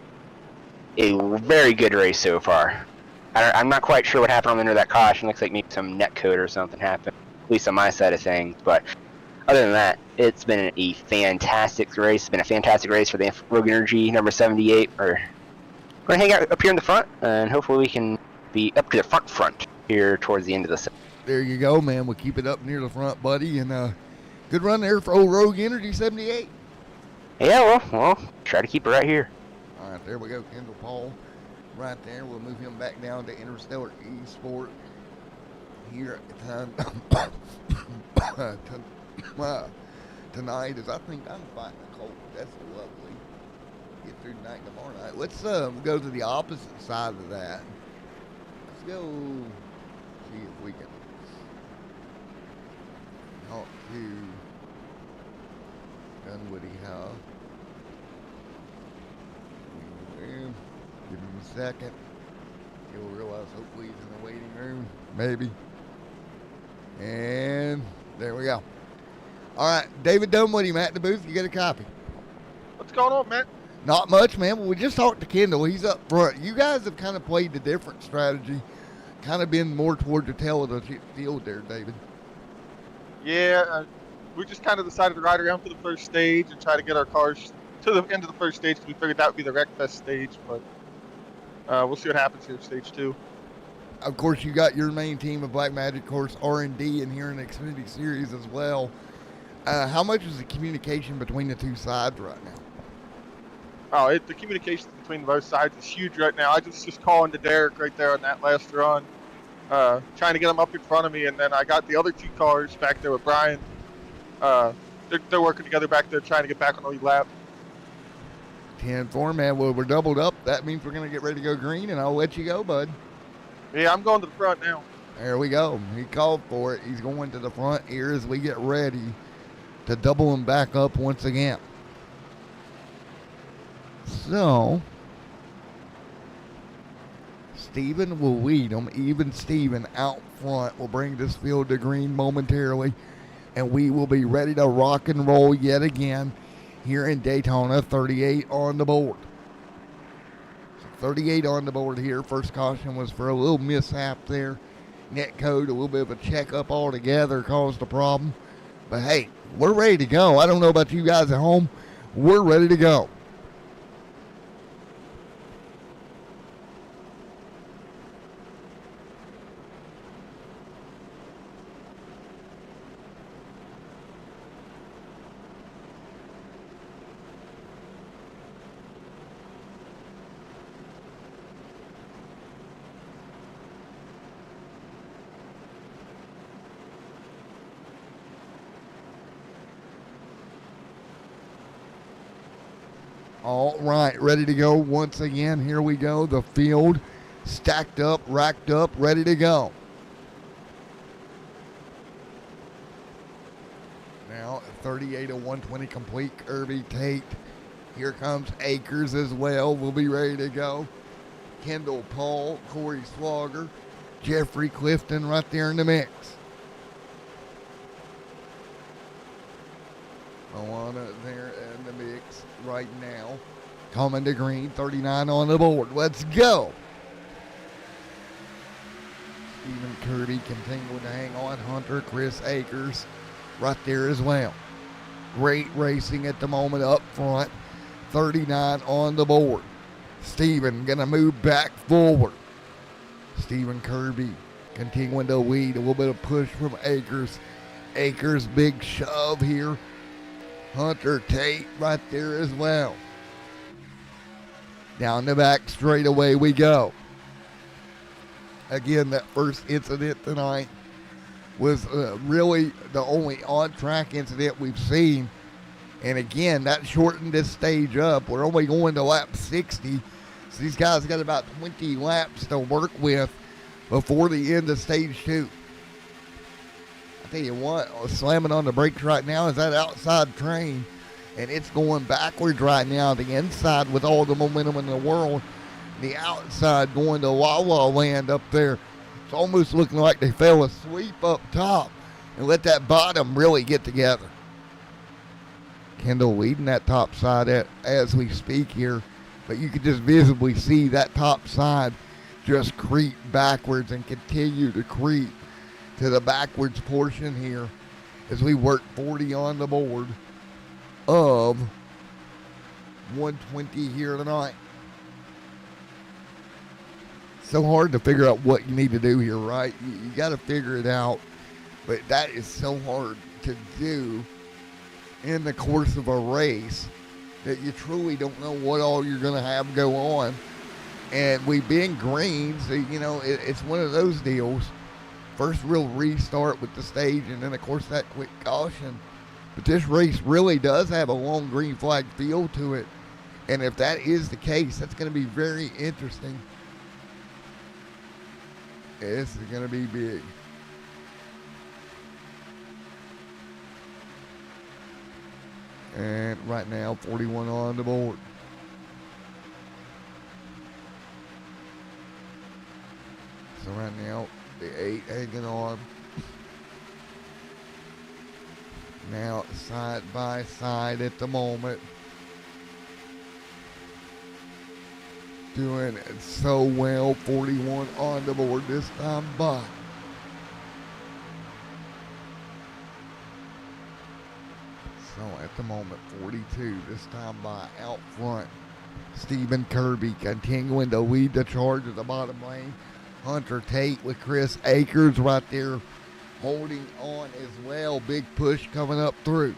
a very good race so far. I'm not quite sure what happened under that caution. Looks like maybe some net code or something happened, at least on my side of things. But other than that, it's been a fantastic race. It's been a fantastic race for the Rogue Energy number 78. We're going to hang out up here in the front, and hopefully we can be up to the front here towards the end of the set. There you go, man. We'll keep it up near the front, buddy. And good run there for old Rogue Energy 78. Yeah, well, try to keep it right here. All right, there we go. Kendall Paul right there. We'll move him back down to Interstellar Esport here tonight, as I think I'm fighting a cold. That's lovely. Get through tonight and tomorrow night. Let's go to the opposite side of that. Let's go see if we can talk to Dunwoody Howe. Give him a second. He'll realize hopefully he's in the waiting room. Maybe. And there we go. All right, David Dunwoody, Matt in the booth. You got a copy. What's going on, Matt? Not much, man. Well, we just talked to Kendall. He's up front. You guys have kind of played the different strategy, kind of been more toward the tail of the field there, David. Yeah, we just kind of decided to ride around to the first stage and try to get our cars to the end of the first stage because we figured that would be the wreck fest stage, but we'll see what happens here, stage 2. Of course, you got your main team of Black Magic Course R&D in here in the Xfinity Series as well. How much is the communication between the two sides right now? Oh, the communication between both sides is huge right now. I just calling to Derek right there on that last run, trying to get him up in front of me, and then I got the other 2 cars back there with Brian. They're working together back there trying to get back on the lead lap. 10-4, man. Well, we're doubled up. That means we're going to get ready to go green, and I'll let you go, bud. Yeah, I'm going to the front now. There we go. He called for it. He's going to the front here as we get ready to double him back up once again. So, Steven will lead him. Even Steven out front will bring this field to green momentarily, and we will be ready to rock and roll yet again here in Daytona. 38 on the board. 38 on the board here. First caution was for a little mishap there. Net code, a little bit of a checkup altogether caused a problem. But hey, we're ready to go. I don't know about you guys at home. We're ready to go. All right, ready to go once again. Here we go. The field stacked up, racked up, ready to go. Now, 38 of 120 complete. Kirby, Tate. Here comes Akers as well. We'll be ready to go. Kendall Paul, Corey Swagger, Jeffrey Clifton right there in the mix. Moana there in the mix right now. Coming to green, 39 on the board. Let's go. Stephen Kirby continuing to hang on. Hunter, Chris Akers right there as well. Great racing at the moment up front. 39 on the board. Stephen gonna move back forward. Stephen Kirby continuing to lead. A little bit of push from Akers. Akers big shove here. Hunter Tate right there as well. Down the back straightaway we go. Again, that first incident tonight was really the only on-track incident we've seen. And again, that shortened this stage up. We're only going to lap 60. So these guys got about 20 laps to work with before the end of stage 2. I tell you what, slamming on the brakes right now is that outside train. And it's going backwards right now. The inside with all the momentum in the world. The outside going to La La Land up there. It's almost looking like they fell asleep up top and let that bottom really get together. Kendall leading that top side as we speak here. But you can just visibly see that top side just creep backwards and continue to creep to the backwards portion here as we work 40 on the board of 120 here tonight. So hard to figure out what you need to do here, right? You got to figure it out, but that is so hard to do in the course of a race that you truly don't know what all you're going to have go on. And we've been green, so, you know, it's one of those deals. First real restart with the stage, and then, of course, that quick caution. But this race really does have a long green flag feel to it. And if that is the case, that's going to be very interesting. This is going to be big. And right now, 41 on the board. So right now, the 8 hanging on. Now side by side at the moment. Doing it so well. 41 on the board this time by. So at the moment, 42 this time by out front. Stephen Kirby continuing to lead the charge at the bottom lane. Hunter Tate with Chris Akers right there holding on as well. Big push coming up through.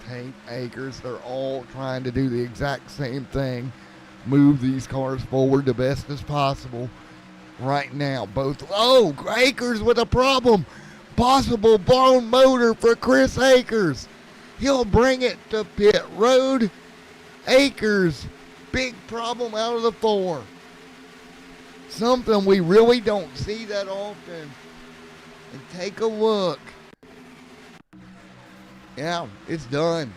Tate, Akers, they're all trying to do the exact same thing. Move these cars forward the best as possible. Right now, both, Akers with a problem. Possible blown motor for Chris Akers. He'll bring it to pit road. Akers, big problem out of the 4. Something we really don't see that often. And take a look. Yeah, it's done.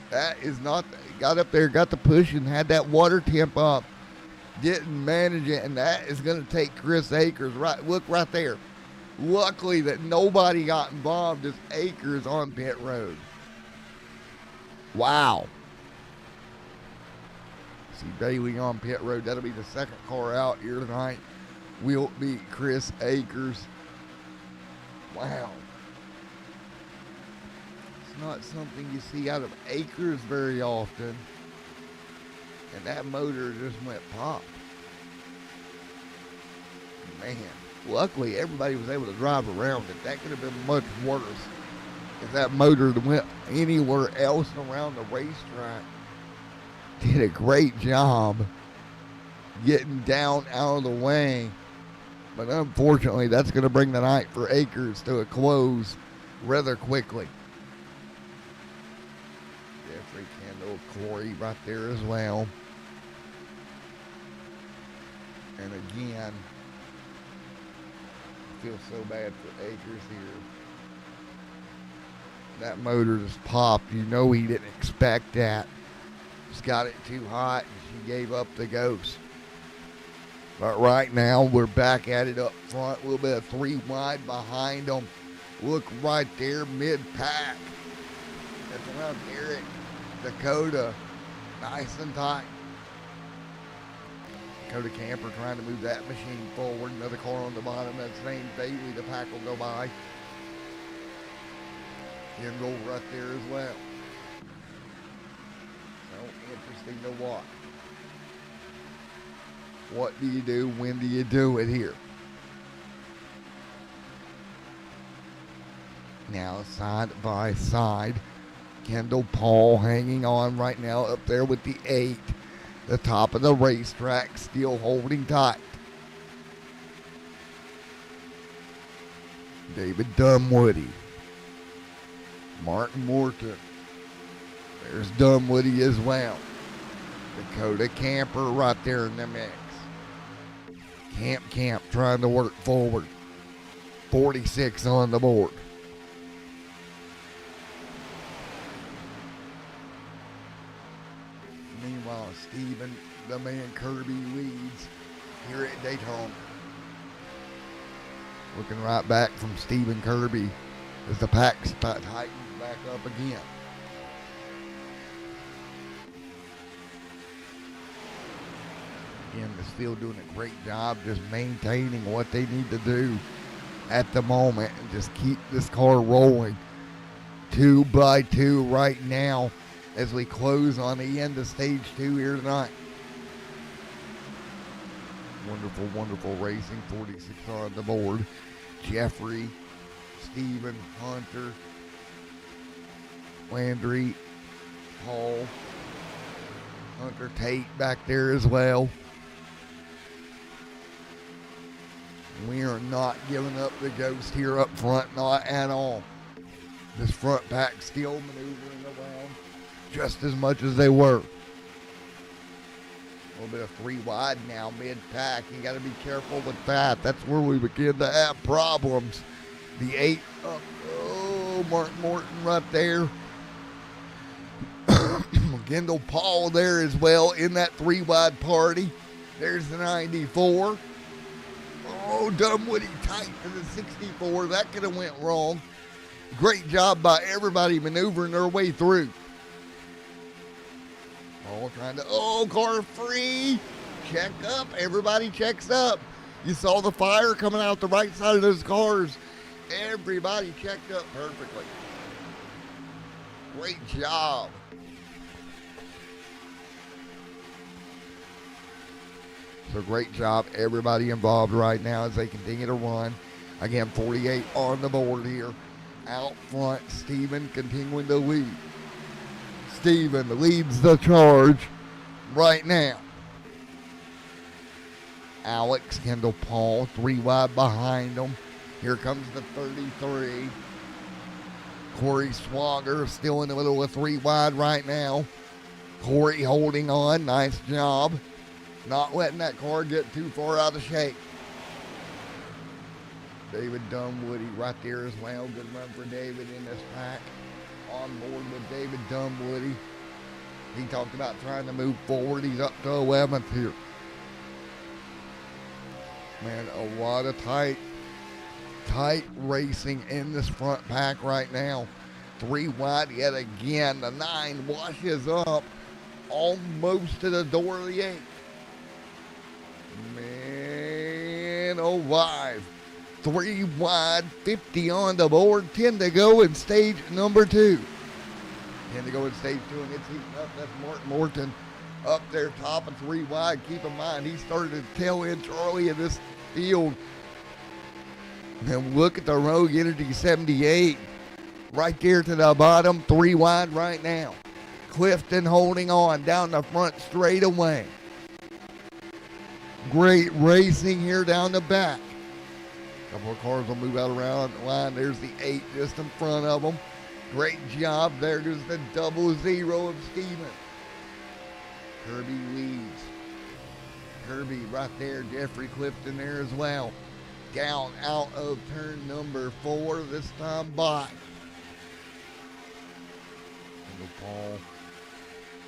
That is not, got up there, got the push and had that water temp up. Didn't manage it, and that is going to take Chris Akers. Right, look right there. Luckily that nobody got involved as Akers on pit road. Wow. See Bailey on pit road. That'll be the second car out here tonight. Will be Chris Akers. Wow. It's not something you see out of Akers very often. And that motor just went pop. Man, luckily everybody was able to drive around it. That could have been much worse if that motor went anywhere else around the racetrack. Did a great job getting down out of the way. But unfortunately, that's going to bring the night for Akers to a close rather quickly. Jeffrey Kendall, Corey right there as well. And again, I feel so bad for Akers here. That motor just popped. You know he didn't expect that. Just got it too hot and she gave up the ghost. But right now we're back at it up front. A little bit of 3 wide behind them. Look right there, mid-pack. That's around Eric, Dakota. Nice and tight. Dakota Camper trying to move that machine forward. Another car on the bottom. That's named Bailey. The pack will go by. Kendall right there as well. So interesting to watch. What do you do? When do you do it here? Now side by side. Kendall Paul hanging on right now up there with the 8. The top of the racetrack still holding tight. David Dunwoody. Martin Morton. There's Dunwoody as well. Dakota Camper right there in the mix. Camp trying to work forward. 46 on the board. Meanwhile, Stephen, the man Kirby, leads here at Daytona. Looking right back from Stephen Kirby as the pack tightens back up again. Again, they're still doing a great job just maintaining what they need to do at the moment and just keep this car rolling 2 by 2 right now as we close on the end of stage 2 here tonight. Wonderful, wonderful racing. 46 on the board. Jeffrey, Steven, Hunter, Landry, Paul, Hunter Tate back there as well. We are not giving up the ghost here up front, not at all. This front pack still maneuvering around just as much as they were. A little bit of 3 wide now, mid-pack. You got to be careful with that. That's where we begin to have problems. The 8 up. Oh, Martin Morton right there. Kendall Paul there as well in that 3 wide party. There's the 94. Oh, Dunwoody tight to the 64. That could have went wrong. Great job by everybody maneuvering their way through. All trying to, car free. Check up. Everybody checks up. You saw the fire coming out the right side of those cars. Everybody checked up perfectly. Great job. So great job, everybody involved right now as they continue to run. Again, 48 on the board here. Out front, Steven continuing to lead. Steven leads the charge right now. Alex, Kendall Paul, 3 wide behind him. Here comes the 33. Corey Swagger still in the middle of 3 wide right now. Corey holding on, nice job. Not letting that car get too far out of shape. David Dunwoody right there as well. Good run for David in this pack. On board with David Dunwoody. He talked about trying to move forward. He's up to 11th here. Man, a lot of tight racing in this front pack right now. 3 wide yet again. The 9 washes up almost to the door of the 8. Man alive. 3 wide, 50 on the board, 10 to go in stage number 2. 10 to go in stage 2, and it's heating up. That's Martin Morton up there, top of 3 wide. Keep in mind, he started to tail end Charlie in this field. And look at the Rogue Energy 78 right there to the bottom, 3 wide right now. Clifton holding on down the front straight away. Great racing here down the back. A couple of cars will move out around the line. There's the 8 just in front of them. Great job. There's the 00 of Steven. Kirby leads. Kirby right there. Jeffrey Clifton there as well. Down out of turn number 4 this time by. Paul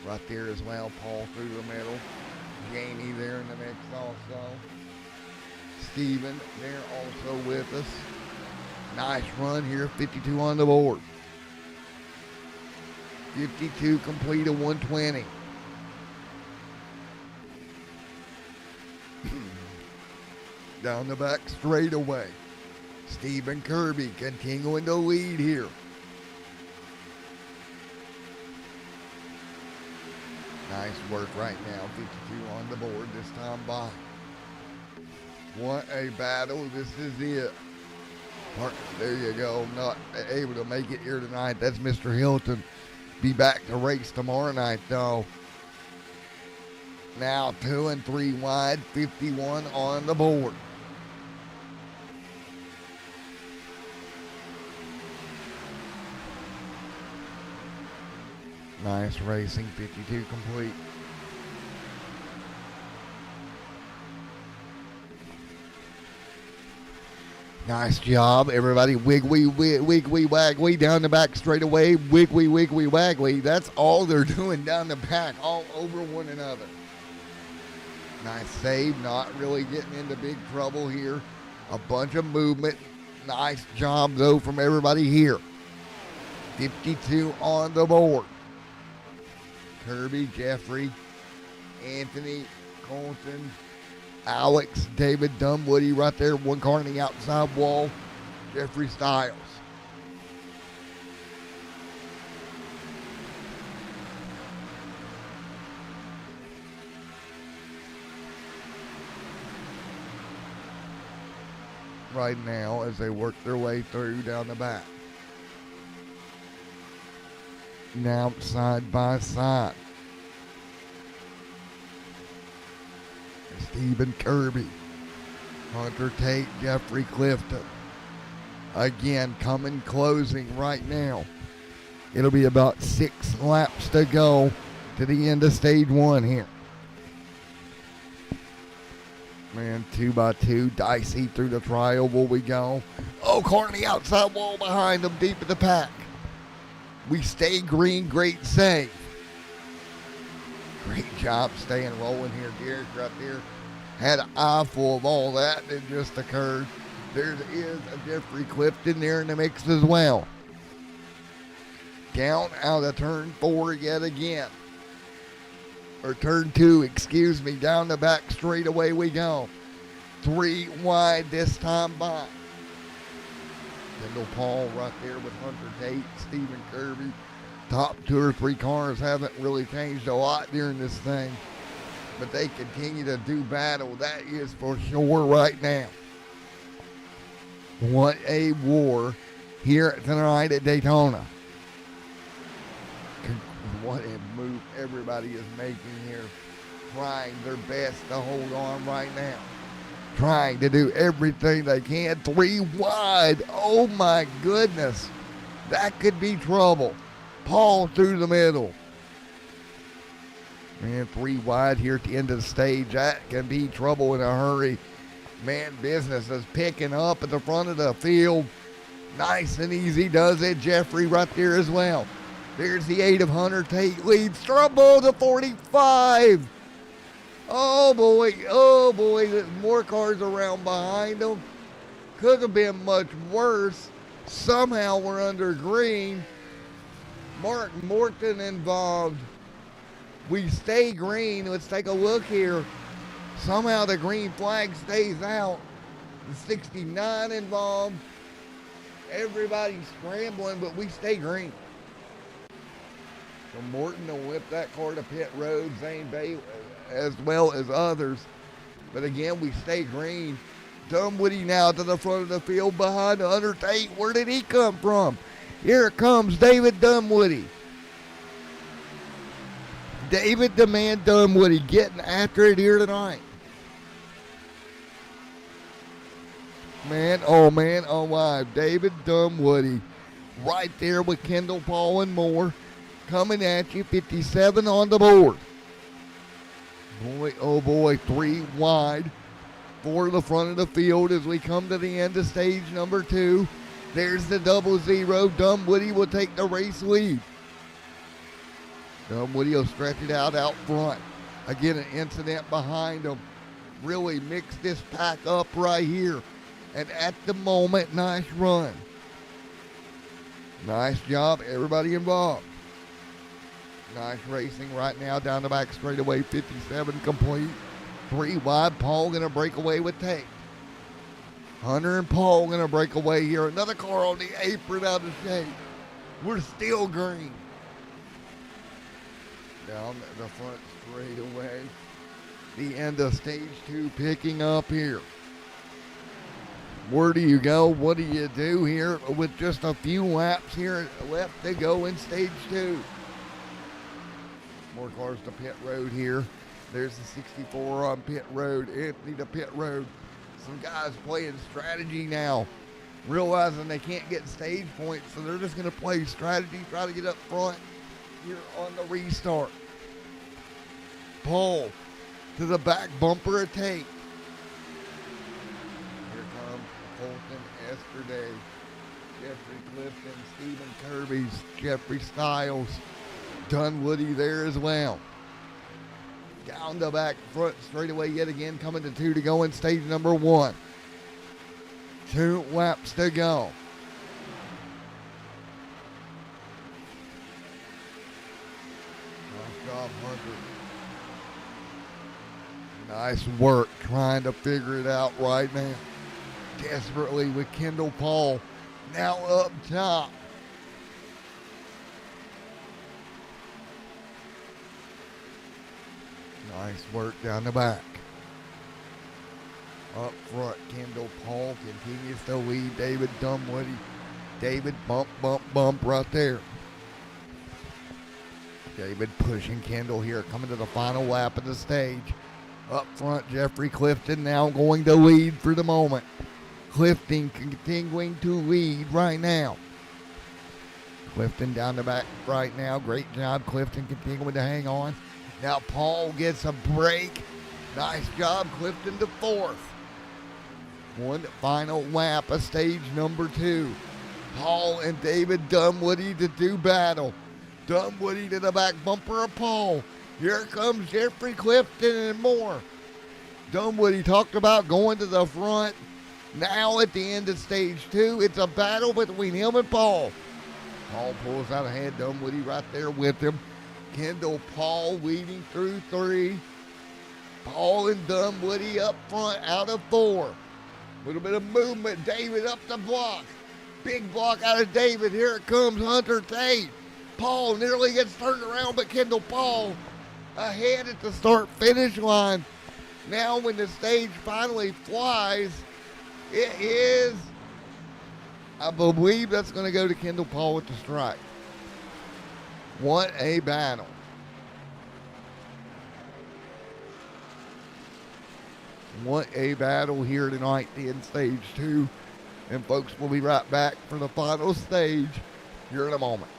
right there as well. Paul through the middle. Jamie there in the mix also. Steven there also with us. Nice run here, 52 on the board. 52 complete of 120. Down the back straightaway. Stephen Kirby continuing to lead here. Nice work right now. 52 on the board this time by. What a battle. This is it. There you go. Not able to make it here tonight. That's Mr. Hilton. Be back to race tomorrow night, though. Now 2 and 3 wide. 51 on the board. Nice racing, 52 complete. Nice job, everybody. Wiggly, waggly down the back straightaway. Wiggly, waggly. That's all they're doing down the back, all over one another. Nice save, not really getting into big trouble here. A bunch of movement. Nice job, though, from everybody here. 52 on the board. Kirby, Jeffrey, Anthony, Colton, Alex, David Dunwoody right there, one car on the outside wall, Jeffrey Stiles. Right now as they work their way through down the back. Now side by side. Stephen Kirby, Hunter Tate, Jeffrey Clifton. Again, coming closing right now. It'll be about 6 laps to go to the end of stage 1 here. Man, 2 by 2, dicey through the tri-oval we go. Oh, car on the outside wall behind them, deep in the pack. We stay green, great save. Great job staying rolling here. Derek right there had an eye full of all that just occurred. There is a Jeffrey Clifton there in the mix as well. Down out of turn 4 yet again. Or turn 2, excuse me. Down the back straight away we go. 3 wide this time by. Kendall Paul right there with Hunter Tate, Stephen Kirby. Top 2 or 3 cars haven't really changed a lot during this thing, but they continue to do battle. That is for sure right now. What a war here tonight at Daytona. What a move everybody is making here. Trying their best to hold on right now. Trying to do everything they can. 3 wide. Oh my goodness. That could be trouble. Paul through the middle. Man, 3 wide here at the end of the stage. That can be trouble in a hurry. Man, business is picking up at the front of the field. Nice and easy does it. Jeffrey right there as well. There's the 8 of Hunter Tate leads. Trouble to 45. Oh boy, there's more cars around behind them. Could have been much worse. Somehow we're under green. Mark Morton involved. We stay green. Let's take a look here. Somehow the green flag stays out. The 69 involved. Everybody's scrambling, but we stay green. So Morton will whip that car to pit road. Zane Bay as well as others. But again, we stay green. Dunwoody now to the front of the field behind Hunter Tate. Where did he come from? Here it comes, David Dunwoody. David the Man Dunwoody getting after it here tonight. Man, oh my. David Dunwoody right there with Kendall Paul and more. Coming at you, 57 on the board. Boy, oh boy, 3 wide for the front of the field as we come to the end of stage number 2. There's the 00. Dunwoody will take the race lead. Dunwoody will stretch it out front. Again, an incident behind them. Really mixed this pack up right here. And at the moment, nice run. Nice job, everybody involved. Nice racing right now down the back straightaway, 57 complete. 3 wide, Paul gonna break away with Tate. Hunter and Paul gonna break away here. Another car on the apron out of shape. We're still green. Down the front straightaway. The end of stage 2 picking up here. Where do you go? What do you do here with just a few laps here left to go in stage 2? More cars to pit road here. There's the 64 on pit road. Anthony to pit road. Some guys playing strategy now, realizing they can't get stage points, so they're just going to play strategy, try to get up front here on the restart. Paul to the back bumper of Tate. Here comes Colton Yesterday, Jeffrey Clifton, Stephen Kirby's, Jeffrey Stiles, Dunwoody there as well. Down the back front straightaway yet again, coming to 2 to go in stage number 1. 2 laps to go. Nice job, Hunter. Nice work trying to figure it out right now. Desperately with Kendall Paul now up top. Nice work down the back. Up front, Kendall Paul continues to lead David Dunwoody. David bump right there. David pushing Kendall here, coming to the final lap of the stage. Up front, Jeffrey Clifton now going to lead for the moment. Clifton continuing to lead right now. Clifton down the back right now. Great job, Clifton continuing to hang on. Now Paul gets a break. Nice job, Clifton to 4th. One final lap of stage number 2. Paul and David Dunwoody to do battle. Dunwoody to the back bumper of Paul. Here comes Jeffrey Clifton and more. Dunwoody talked about going to the front. Now at the end of stage 2, it's a battle between him and Paul. Paul pulls out ahead, Dunwoody right there with him. Kendall Paul leading through 3. Paul and Dunwoody up front out of 4. Little bit of movement. David up the block. Big block out of David. Here it comes Hunter Tate. Paul nearly gets turned around, but Kendall Paul ahead at the start-finish line. Now when the stage finally flies, it is, I believe that's going to go to Kendall Paul with the strike. What a battle. What a battle here tonight in stage 2. And folks, we'll be right back for the final stage here in a moment.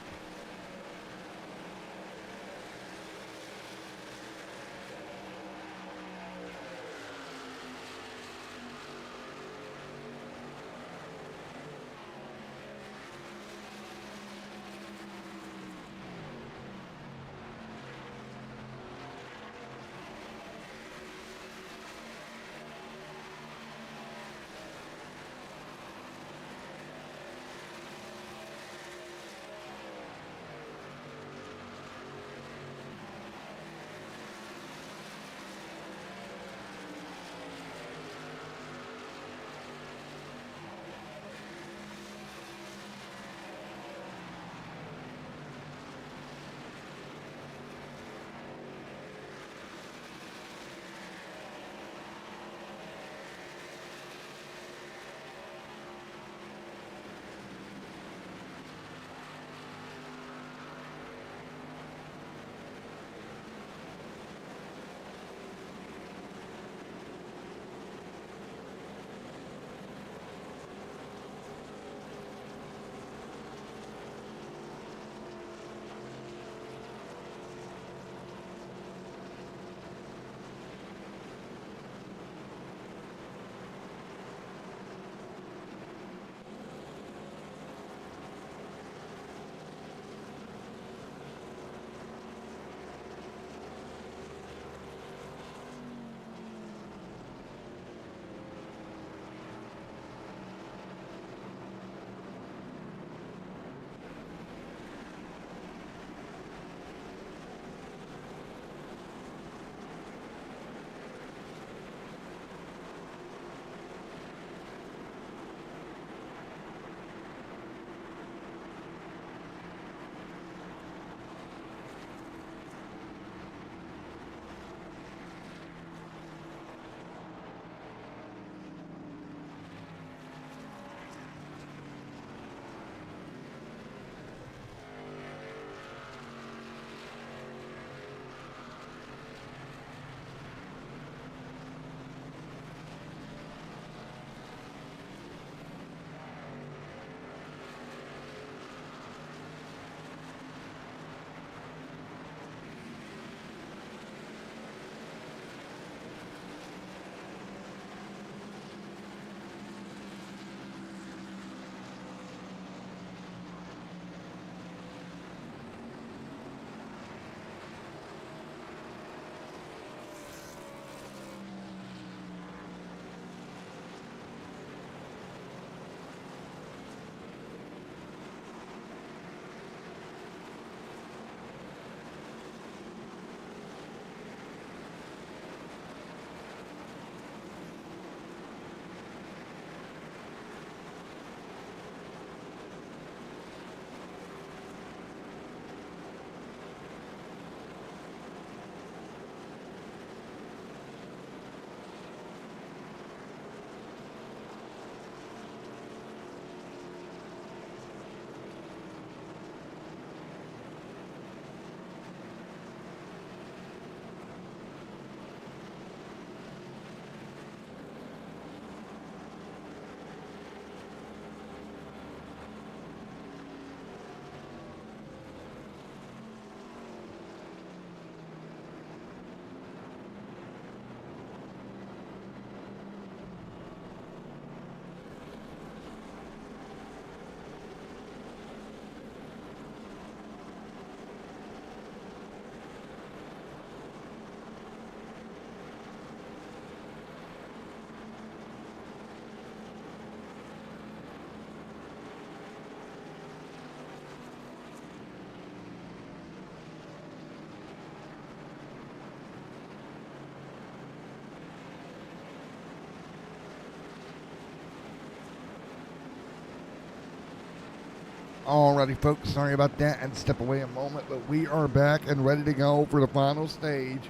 Alrighty, folks, sorry about that. And step away a moment, but we are back and ready to go for the final stage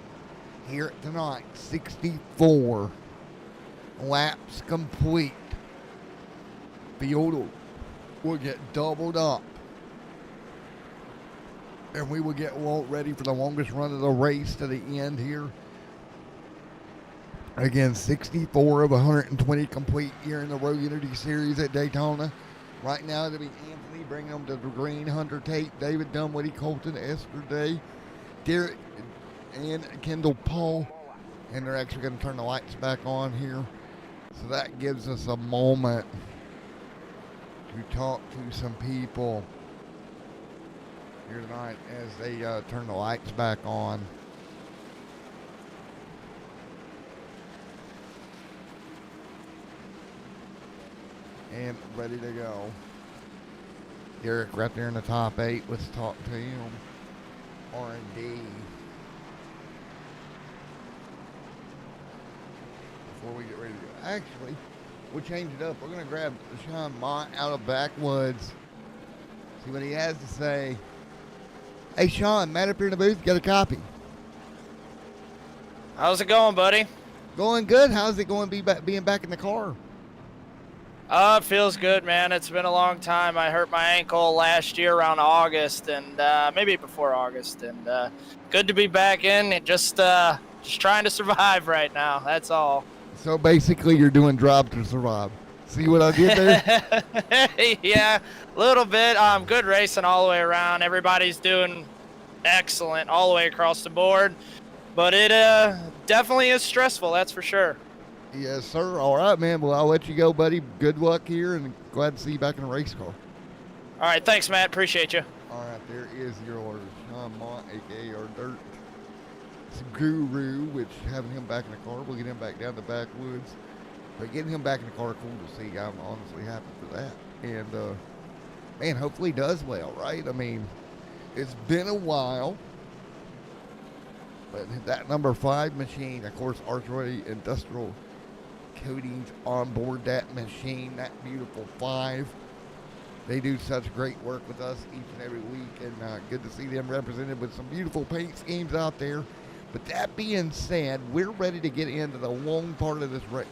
here tonight. 64 laps complete. Field will get doubled up, and we will get ready for the longest run of the race to the end here. Again, 64 of 120 complete here in the Road Unity Series at Daytona. Right now, it'll be Anthony bringing them to the green, Hunter Tate, David Dunwoody, Colton, Esther Day, Derek, and Kendall Paul. And they're actually going to turn the lights back on here. So that gives us a moment to talk to some people here tonight as they turn the lights back on. And ready to go. Derek right there in the top 8. Let's talk to him. R&D. Before we get ready to go. Actually, we'll change it up. We're going to grab Sean Mott out of Backwoods. See what he has to say. Hey, Sean, Matt up here in the booth. Got a copy. How's it going, buddy? Going good. How's it going being back in the car? It feels good, man. It's been a long time. I hurt my ankle last year around August, and maybe before August. And good to be back in. And just trying to survive right now. That's all. So basically, you're doing Drive to Survive. See what I did there? Yeah, a little bit. Good racing all the way around. Everybody's doing excellent all the way across the board. But it definitely is stressful, that's for sure. Yes, sir. All right, man. Well, I'll let you go, buddy. Good luck here, and glad to see you back in a race car. All right, thanks, Matt. Appreciate you. All right, there is your Sean Mott, a.k.a. our Dirt Guru, which having him back in the car, we'll get him back down the backwoods. But getting him back in the car, cool to see. I'm honestly happy for that. And, man, hopefully he does well, right? I mean, it's been a while. But that number 5 machine, of course, Archway Industrial Coatings on board that machine, that beautiful 5. They do such great work with us each and every week, and good to see them represented with some beautiful paint schemes out there. But that being said, we're ready to get into the long part of this race.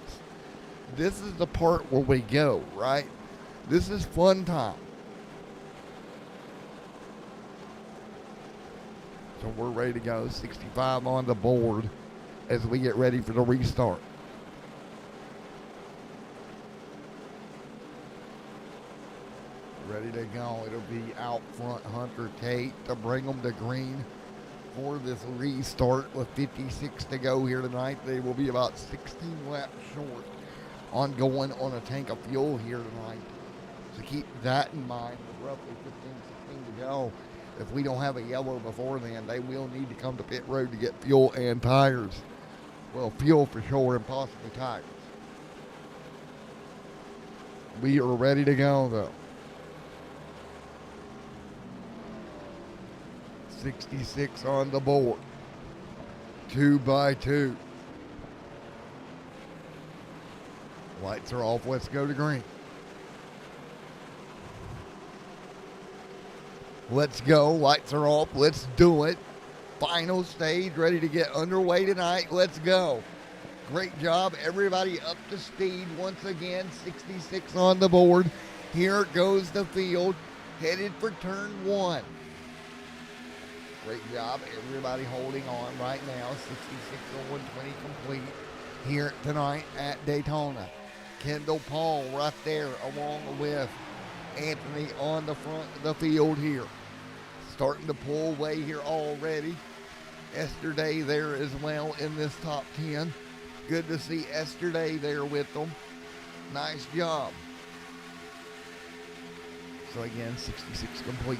This is the part where we go, right? This is fun time. So we're ready to go. 65 on the board as we get ready for the restart. Ready to go. It'll be out front Hunter Tate to bring them to green for this restart with 56 to go here tonight. They will be about 16 laps short on going on a tank of fuel here tonight. So keep that in mind with roughly 15, 16 to go. If we don't have a yellow before then, they will need to come to pit road to get fuel and tires. Well, fuel for sure and possibly tires. We are ready to go though. 66 on the board. 2 by 2. Lights are off. Let's go to green. Let's go. Lights are off. Let's do it. Final stage ready to get underway tonight. Let's go. Great job. Everybody up to speed once again. 66 on the board. Here goes the field. Headed for turn 1. Great job. Everybody holding on right now. 66 on 120 complete here tonight at Daytona. Kendall Paul right there along with Anthony on the front of the field here. Starting to pull away here already. Esther Day there as well in this top 10. Good to see Esther Day there with them. Nice job. So again, 66 complete.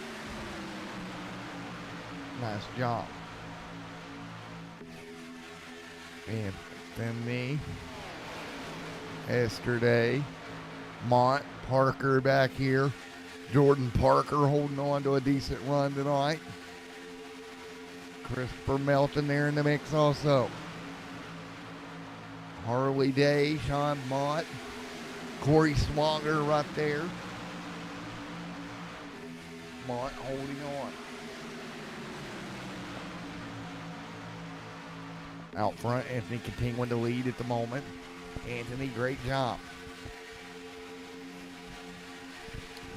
Nice job. And Finley, Esther Day, Mont, Parker back here. Jordan Parker holding on to a decent run tonight. Christopher Melton there in the mix also. Harley Day, Sean Mott, Corey Swanger right there. Mont holding on. Out front, Anthony continuing to lead at the moment. Anthony, great job.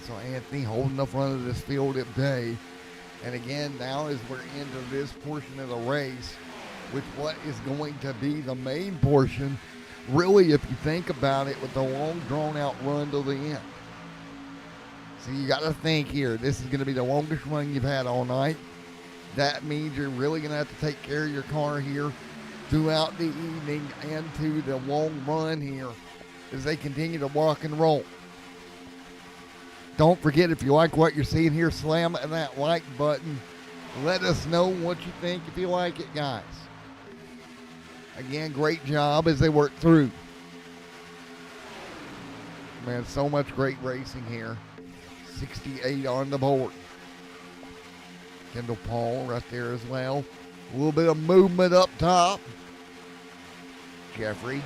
So Anthony holding the front of this field at bay. And again, now as we're into this portion of the race, with what is going to be the main portion, really, if you think about it, with the long drawn-out run to the end. So you got to think here, this is going to be the longest run you've had all night. That means you're really going to have to take care of your car here throughout the evening and to the long run here as they continue to rock and roll. Don't forget, if you like what you're seeing here, slam that like button. Let us know what you think if you like it, guys. Again, great job as they work through. Man, so much great racing here. 68 on the board. Kendall Paul right there as well. A little bit of movement up top. Jeffrey.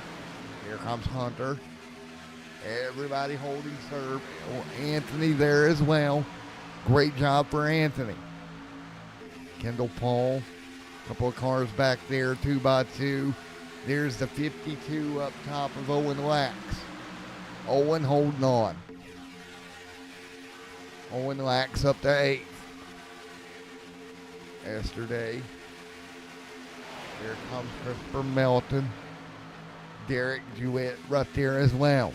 Here comes Hunter. Everybody holding serve. Anthony there as well. Great job for Anthony. Kendall Paul. A couple of cars back there, 2x2. There's the 52 up top of Owen Lax. Owen holding on. Owen Lax up to 8th. Yesterday. Here comes Christopher Melton. Derek Jewett right there as well.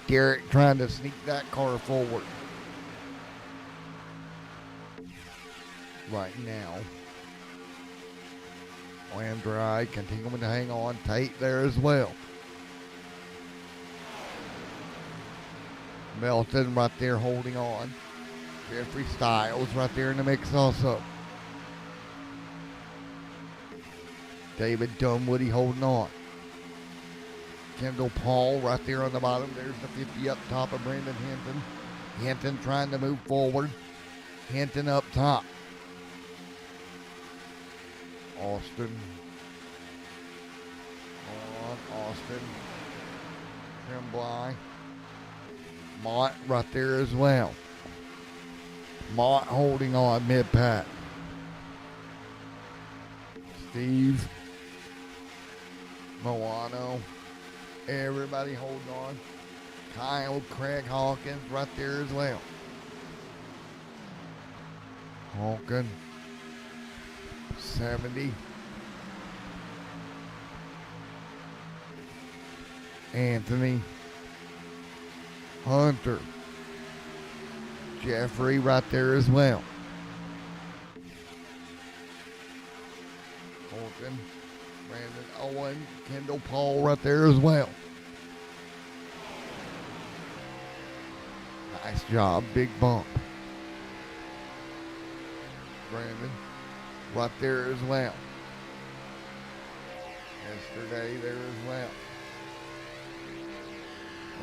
Derek trying to sneak that car forward. Right now. Landry continuing to hang on. Tate there as well. Melton right there holding on. Jeffrey Stiles right there in the mix also. David Dunwoody holding on. Kendall Paul right there on the bottom. There's the 50 up top of Brandon Hinton. Hinton trying to move forward. Hinton up top. Austin. Austin. Tremblay. Mott right there as well. Mott holding on mid-pack. Steve. Moano. Everybody holding on. Kyle Craig Hawkins right there as well. Hawkins. 70. Anthony. Hunter. Jeffrey right there as well. Holton. Brandon Owen. Kendall Paul right there as well. Nice job. Big bump. Brandon right there as well. Yesterday there as well.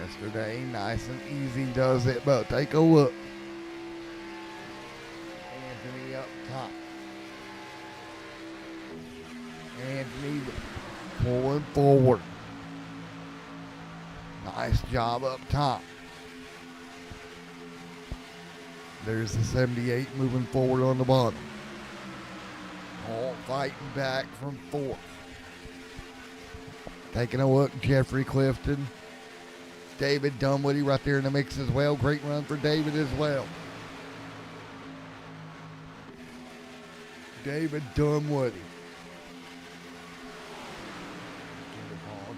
Yesterday, nice and easy does it, but take a look. Anthony up top. Anthony pulling forward. Nice job up top. There's the 78 moving forward on the bottom. All fighting back from 4th. Taking a look, Jeffrey Clifton. David Dunwoody right there in the mix as well. Great run for David as well. David Dunwoody.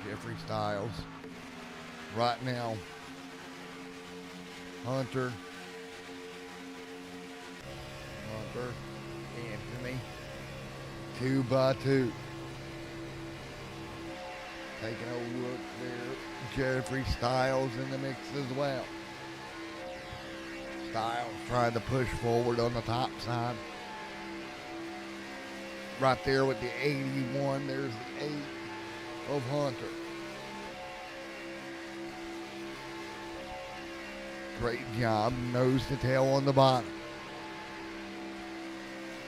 Jeffrey Stiles. Right now, Hunter. Anthony. 2x2. Taking a look there. Jeffrey Stiles in the mix as well. Stiles trying to push forward on the top side. Right there with the 81, there's the 8 of Hunter. Great job, nose to tail on the bottom.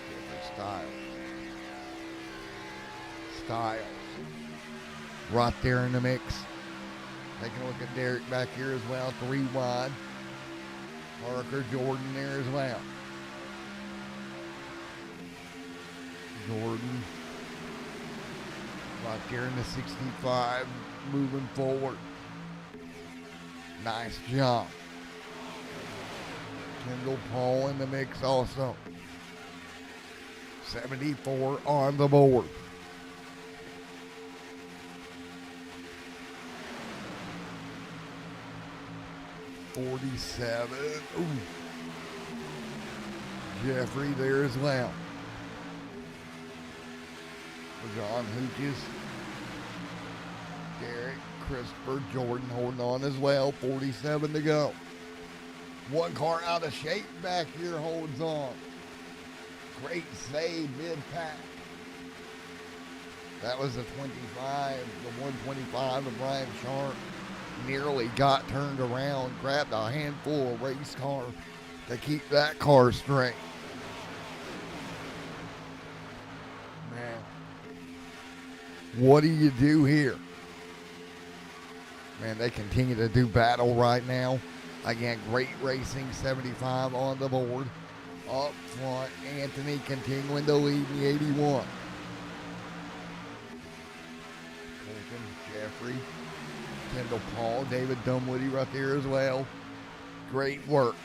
Jeffrey Stiles. Right there in the mix. Taking a look at Derek back here as well, 3 wide. Parker Jordan there as well. Jordan right there in the 65, moving forward. Nice job. Kendall Paul in the mix also. 74 on the board. .47. Ooh. Jeffrey there as well. John Hooches. Derek, Christopher, Jordan holding on as well. 47 to go. One car out of shape back here holds on. Great save mid-pack. That was the 25, the 125 of Brian Sharp. Nearly got turned around, grabbed a handful of race car to keep that car straight. Man, what do you do here? Man, they continue to do battle right now. Again, great racing, 75 on the board. Up front, Anthony continuing to lead in the 81. Colton, Jeffrey, Kendall Paul, David Dunwoody right there as well. Great work.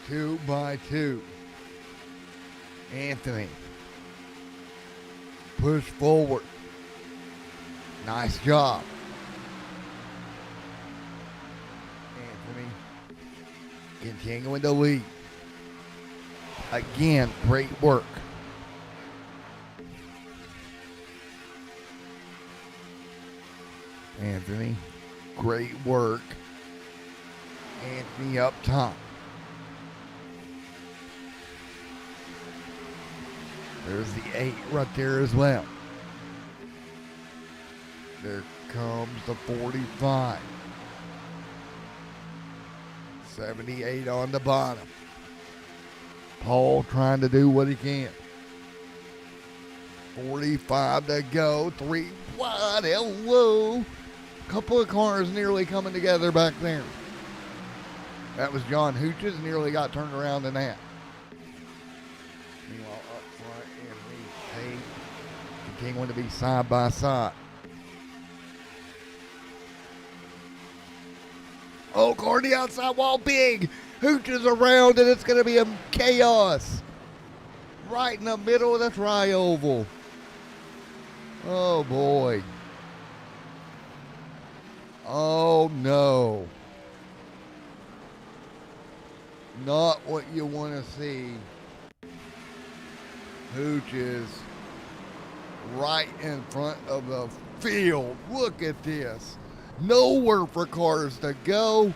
2 by 2. Anthony. Push forward. Nice job. Anthony continuing to lead. Again, great work. Anthony, great work. Anthony up top. There's the 8 right there as well. There comes the 45. 78 on the bottom. Paul trying to do what he can. 45 to go. 3 wide. Hello. Couple of cars nearly coming together back there. That was John Hooches. Nearly got turned around in that. Meanwhile, up front, Anthony Tate continuing to be side by side. Oh, car on the outside wall, big. Hooches around, and it's going to be a chaos. Right in the middle of the tri-oval. Oh, boy. Oh, no. Not what you want to see. Hooches right in front of the field. Look at this. Nowhere for cars to go.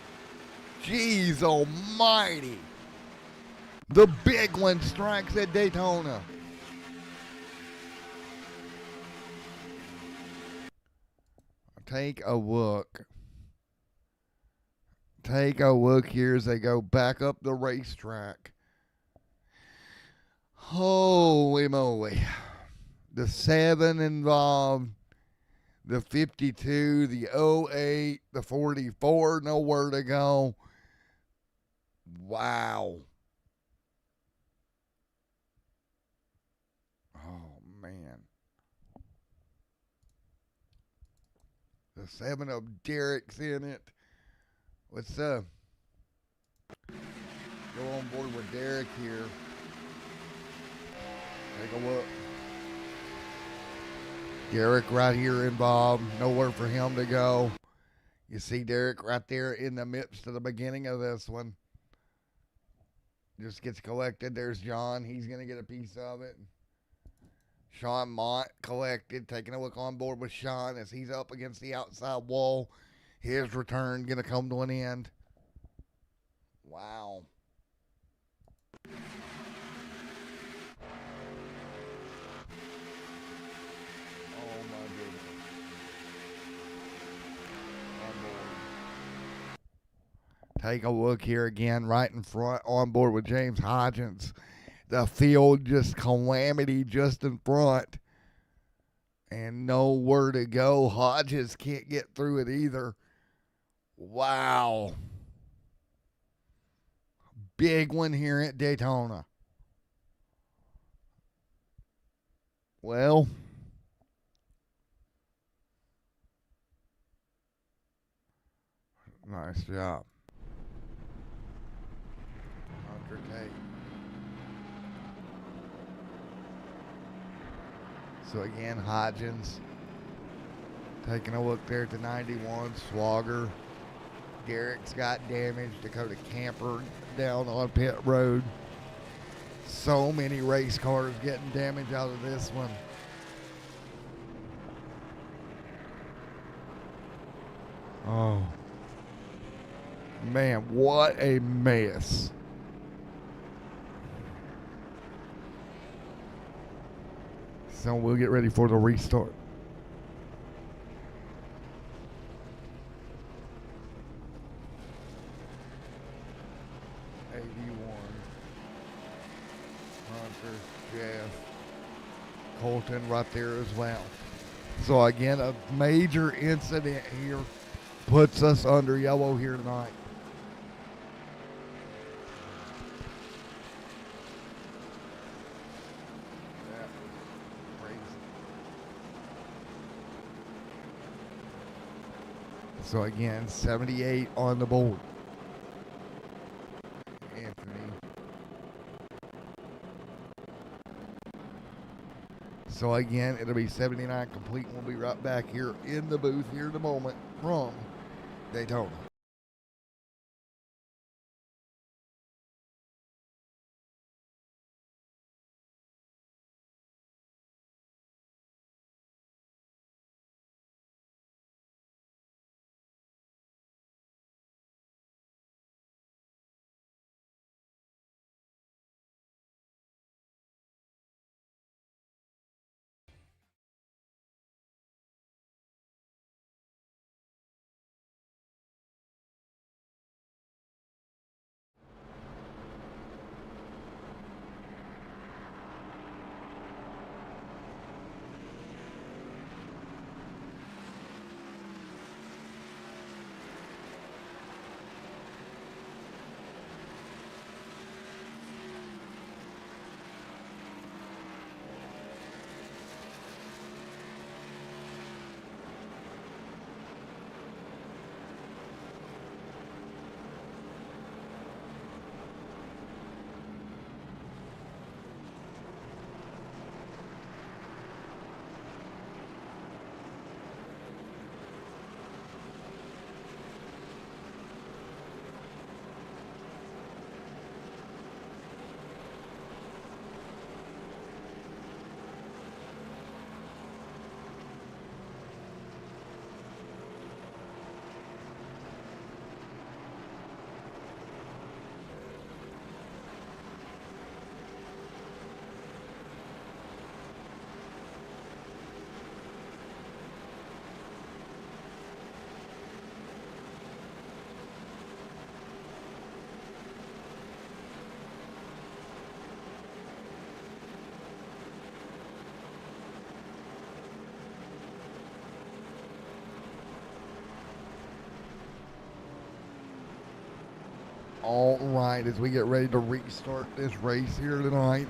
Jeez almighty. The big one strikes at Daytona. Take a look. Take a look here as they go back up the racetrack. Holy moly. The 7 involved. The 52, the 08, the 44, nowhere to go. Wow. Oh, man. The 7 of Derek's in it. Let's go on board with Derek here. Take a look. Derek right here involved. Nowhere for him to go. You see Derek right there in the midst of the beginning of this one. Just gets collected. There's John. He's going to get a piece of it. Sean Mott collected. Taking a look on board with Sean as he's up against the outside wall. His return going to come to an end. Wow. Take a look here again, right in front, on board with James Hodgins. The field just calamity just in front. And nowhere to go. Hodges can't get through it either. Wow. Big one here at Daytona. Well, nice job. Hunter Tate. So again, Hodgins taking a look there at the 91. Swagger. Derek's got damage. Dakota Camper down on pit road. So many race cars getting damage out of this one. Oh, man, what a mess. So we'll get ready for the restart. Jeff, Colton right there as well. So again, a major incident here puts us under yellow here tonight. That was crazy. So again, 78 on the board. So again, it'll be 79 complete. We'll be right back here in the booth here in a moment from Daytona. All right, as we get ready to restart this race here tonight,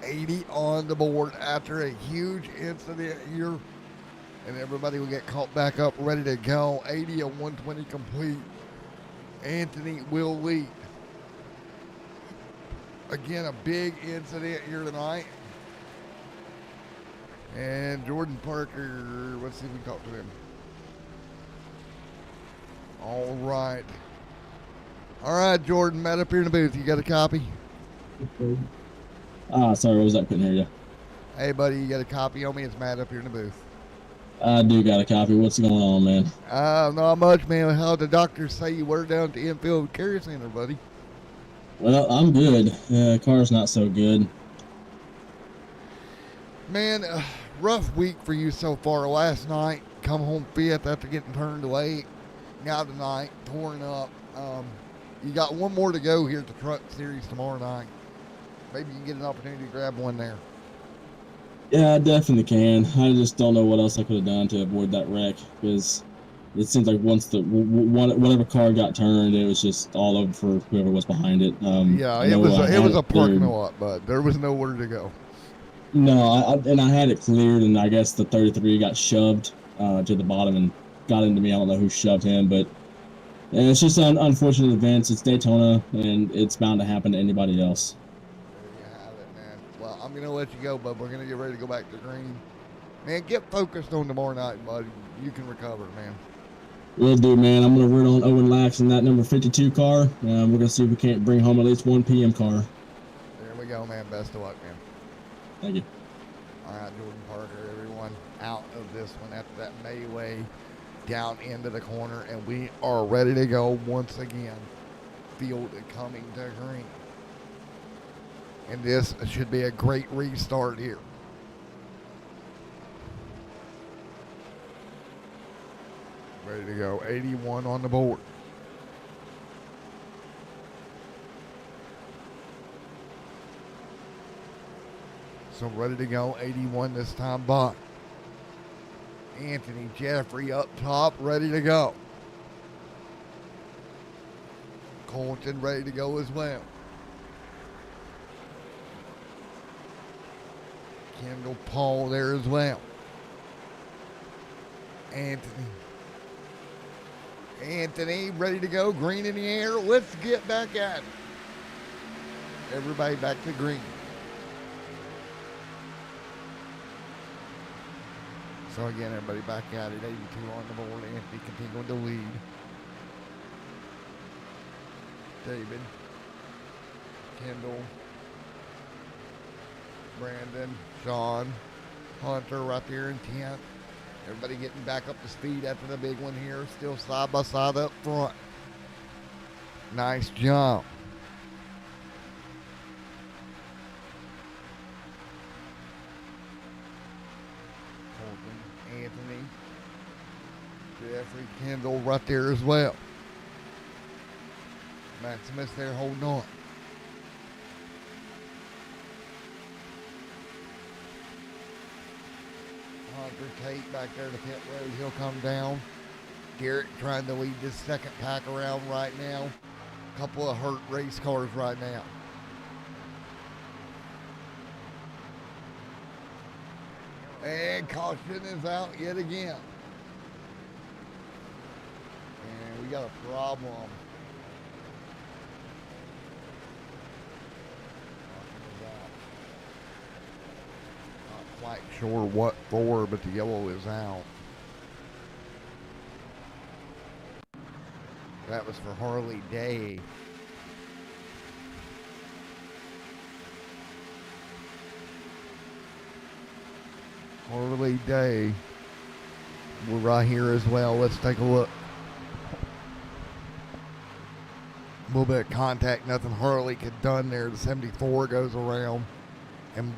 80 on the board after a huge incident here, and everybody will get caught back up, ready to go. 80 and 120 complete. Anthony will lead. Again, a big incident here tonight. And Jordan Parker, let's see if we can talk to him. All right. All right, Jordan, Matt up here in the booth. You got a copy? Sorry, what was that? Couldn't hear you. Hey, buddy, you got a copy on me? It's Matt up here in the booth. I do got a copy. What's going on, man? Not much, man. How the doctors say you were down at the infield carrier center, buddy? Well, I'm good. Car's not so good. Man, rough week for you so far. Last night, come home fifth after getting turned away. Now tonight, torn up. You got one more to go here at the Truck Series tomorrow night. Maybe you can get an opportunity to grab one there. Yeah, I definitely can. I just don't know what else I could have done to avoid that wreck, because it seems like once whatever car got turned, it was just all over for whoever was behind it. Yeah, it was a parking lot, but there was nowhere to go. No, I had it cleared, and I guess the 33 got shoved to the bottom and got into me. I don't know who shoved him, but it's just an unfortunate events. It's Daytona, and it's bound to happen to anybody else. There you have it, man. Well, I'm gonna let you go, bud. We're gonna get ready to go back to green. Man, get focused on tomorrow night, bud. You can recover, man. Will do, man. I'm going to root on Owen Lax in that number 52 car. We're going to see if we can't bring home at least one PM car. There we go, man. Best of luck, man. Thank you. All right, Jordan Parker, everyone out of this one after that melee down into the corner, and we are ready to go once again. Field coming to green. And this should be a great restart here. Ready to go. 81 on the board. So ready to go. 81 this time by Anthony Jeffrey up top, ready to go. Colton ready to go as well. Kendall Paul there as well. Anthony ready to go. Green in the air. Let's get back at it. Everybody back to green. So again, everybody back at it. 82 on the board. Anthony continuing to lead. David. Kendall. Brandon. Sean. Hunter right there in 10th. Everybody getting back up to speed after the big one here. Still side by side up front. Nice jump. Colton, Anthony, Jeffrey, Kendall right there as well. Maximus there holding on. Hunter Tate back there to pit road. He'll come down. Garrett trying to lead this second pack around right now. Couple of hurt race cars right now. And caution is out yet again. And we got a problem. Quite sure what for, but the yellow is out. That was for Harley Day. Harley Day. We're right here as well. Let's take a look. A little bit of contact, nothing Harley could done there. The 74 goes around. And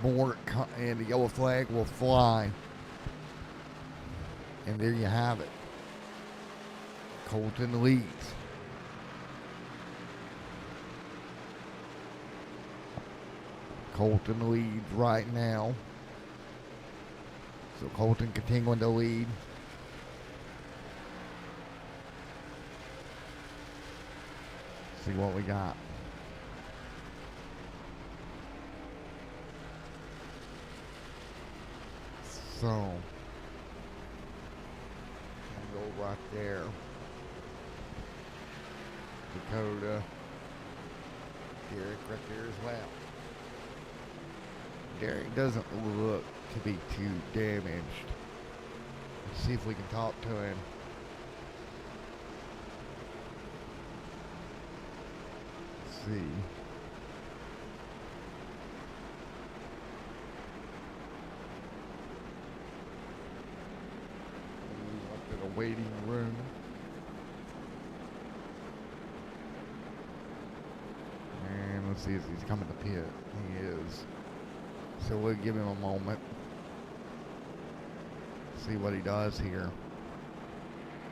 the yellow flag will fly. And there you have it. Colton leads. Colton leads right now. So Colton continuing to lead. See what we got. So, go right there. Dakota. Derek right there as well. Derek doesn't look to be too damaged. Let's see if we can talk to him. Let's see. Waiting room. And let's see if he's coming to pit. He is. So we'll give him a moment. See what he does here.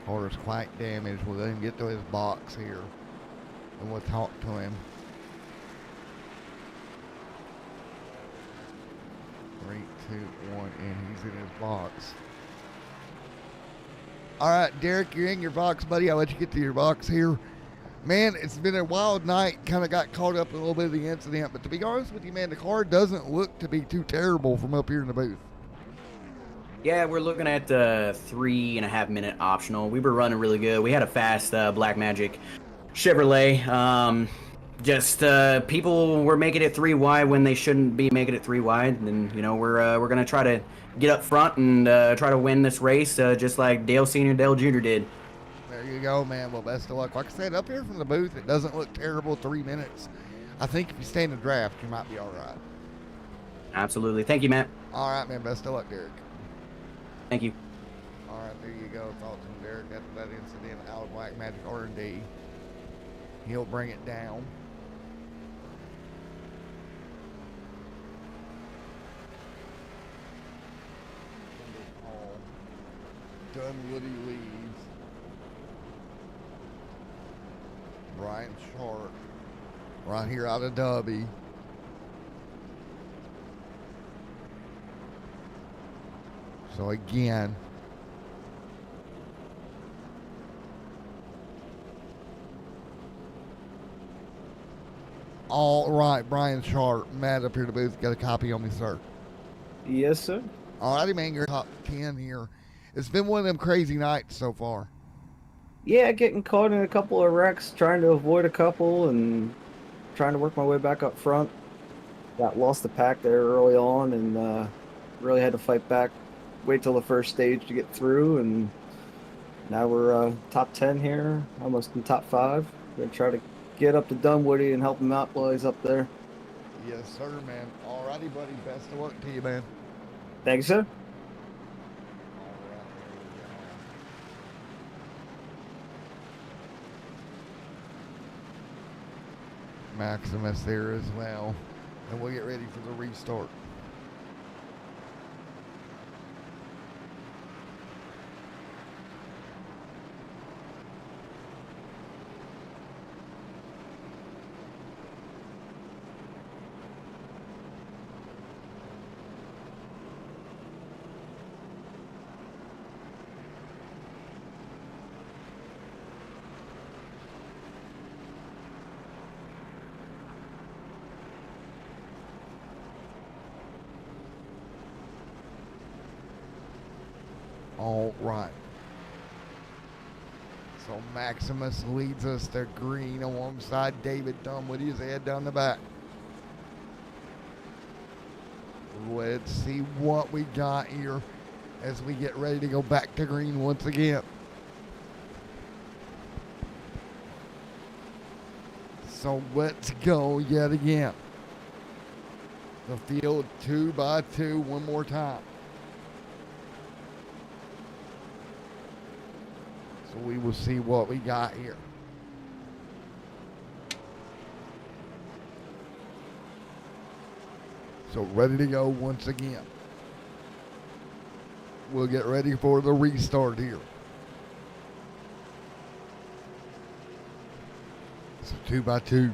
Car's quite damaged. We'll let him get to his box here. And we'll talk to him. 3, 2, 1, and he's in his box. All right, Derek, you're in your box, buddy. I'll let you get to your box here. Man, it's been a wild night. Kind of got caught up in a little bit of the incident. But to be honest with you, man, the car doesn't look to be too terrible from up here in the booth. Yeah, we're looking at 3.5 minute optional. We were running really good. We had a fast Black Magic Chevrolet. People were making it 3 wide when they shouldn't be making it 3 wide. And, you know, we're going to try to get up front and try to win this race just like Dale Sr. and Dale Jr. did. There you go, man. Well, best of luck. Like I said, up here from the booth, it doesn't look terrible. 3 minutes. I think if you stay in the draft, you might be all right. Absolutely. Thank you, Matt. All right, man. Best of luck, Derek. Thank you. All right, there you go. Thoughts from Derek after that incident out of Black Magic R&D. He'll bring it down. Dunwoody leads. Brian Sharp right here out of Dubby. So again, all right, Brian Sharp, Matt up here to booth, got a copy on me, sir. Yes, sir. All righty, man, you're top 10 here. It's been one of them crazy nights so far. Yeah, getting caught in a couple of wrecks, trying to avoid a couple, and trying to work my way back up front. Got lost the pack there early on, and really had to fight back. Wait till the first stage to get through, and now we're top 10 here, almost in top 5. We're gonna try to get up to Dunwoody and help him out while he's up there. Yes, sir, man. All righty, buddy. Best of luck to you, man. Thank you, sir. Maximus there as well, and we'll get ready for the restart. All right. So Maximus leads us to green alongside David Dunwoody as they head down the back. Let's see what we got here as we get ready to go back to green once again. So let's go yet again. The field 2 by 2 one more time. So we will see what we got here. So ready to go once again. We'll get ready for the restart here. So 2 by 2.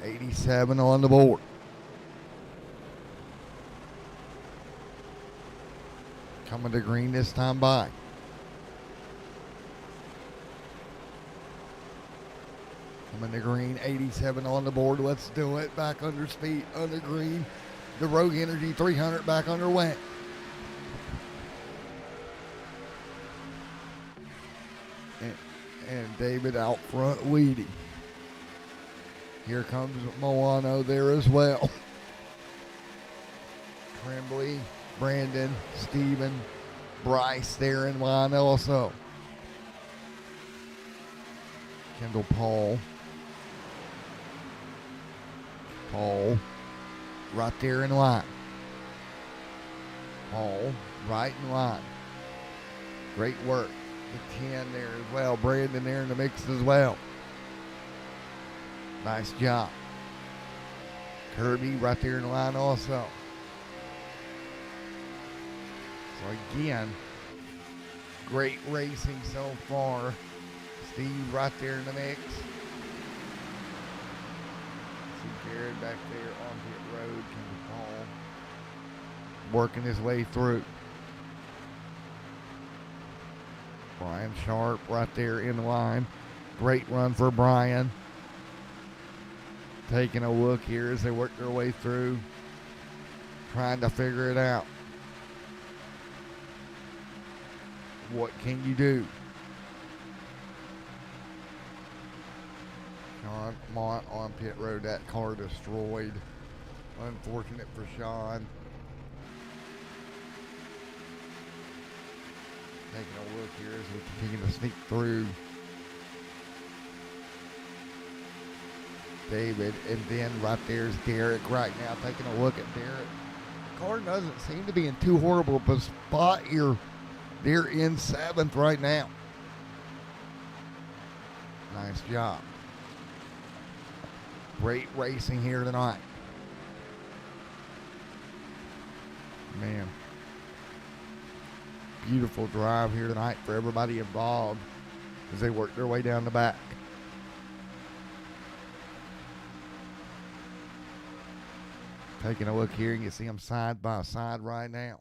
87 on the board. Coming to green this time by. Coming to green, 87 on the board. Let's do it. Back under speed, under green. The Rogue Energy 300 back underway. And David out front leading. Here comes Moano there as well. Tremblay, Brandon, Steven, Bryce there in line also. Kendall Paul. Paul right there in line. Paul right in line. Great work. The 10 there as well. Brandon there in the mix as well. Nice job. Kirby right there in line also. So again, great racing so far. Steve right there in the mix. See Jared back there on pit road. Kendall Paul. working his way through. Brian Sharp right there in the line. Great run for Brian. Taking a look here as they work their way through, trying to figure it out. What can you do? Sean Mont on pit road, that car destroyed. Unfortunate for Sean. Taking a look here as we continue to sneak through. David, and then right there's Derek right now. Taking a look at Derek. The car doesn't seem to be in too horrible of a spot here. They're in 7th right now. Nice job. Great racing here tonight. Man. Beautiful drive here tonight for everybody involved as they work their way down the back. Taking a look here, and you see them side by side right now.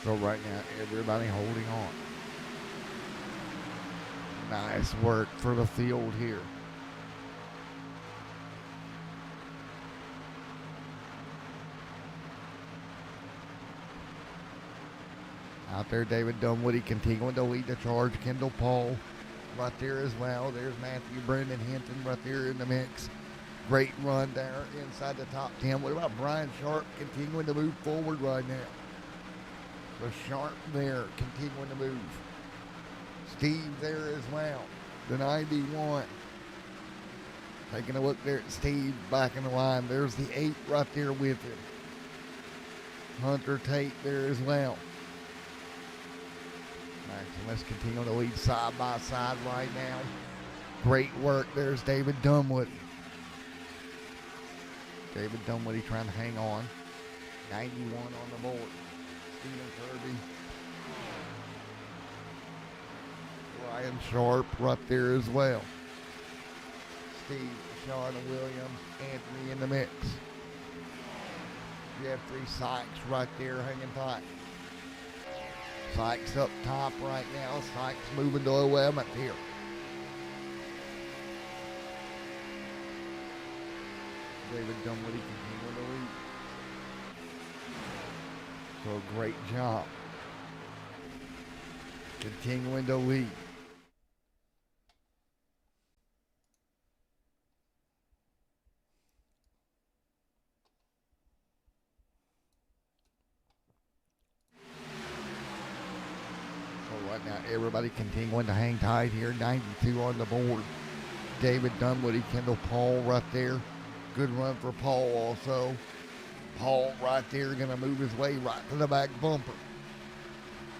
So right now, everybody holding on. Nice work for the field here. Out there, David Dunwoody continuing to lead the charge. Kendall Paul right there as well. There's Matthew Brendan Hinton right there in the mix. Great run there inside the top 10. What about Brian Sharp continuing to move forward right now? So Sharp there continuing to move. Steve there as well. The 91. Taking a look there at Steve back in the line. There's the 8 right there with him. Hunter Tate there as well. Maximus continuing to lead side by side right now. Great work. There's David Dunwoody. David Dunwoody trying to hang on. 91 on the board. Stephen Kirby. Ryan Sharp right there as well. Steve, Sean Williams, Anthony in the mix. Jeffrey Sykes right there hanging tight. Sykes up top right now. Sykes moving to 11th here. David Dunwoody continuing to lead. So great job. Continuing to lead. Right now, everybody continuing to hang tight here. 92 on the board. David Dunwoody, Kendall Paul right there. Good run for Paul also. Paul right there going to move his way right to the back bumper.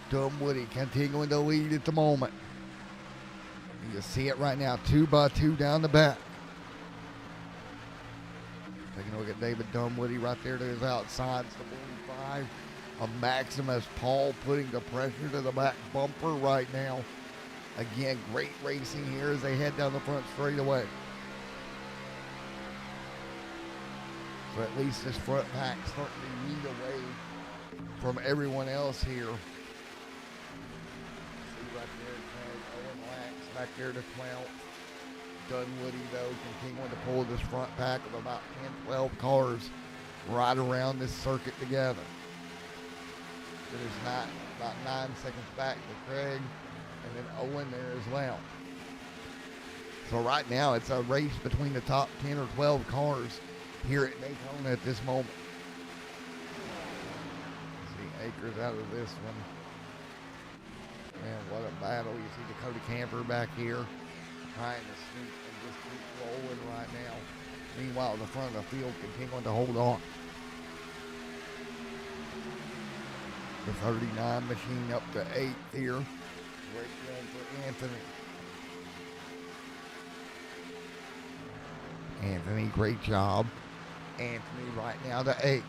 Dunwoody continuing to lead at the moment. You see it right now, 2 by 2 down the back. Taking a look at David Dunwoody right there to his outside. It's the 45. A Maximus Paul putting the pressure to the back bumper right now. Again, great racing here as they head down the front straightaway. So at least this front pack starting to lead away from everyone else here. See right there, Owen Lax back there to 12th. Dunwoody, though, continuing to pull this front pack of about 10, 12 cars right around this circuit together. It is not about 9 seconds back to Craig, and then Owen there as well. So right now it's a race between the top 10 or 12 cars here at Daytona at this moment. See Akers out of this one. Man, what a battle. You see Dakota Camper back here trying to sneak and just keep rolling right now. Meanwhile, the front of the field continuing to hold on. The 39 machine up to 8th here. Great run for Anthony. Anthony, great job. Anthony right now to 8th.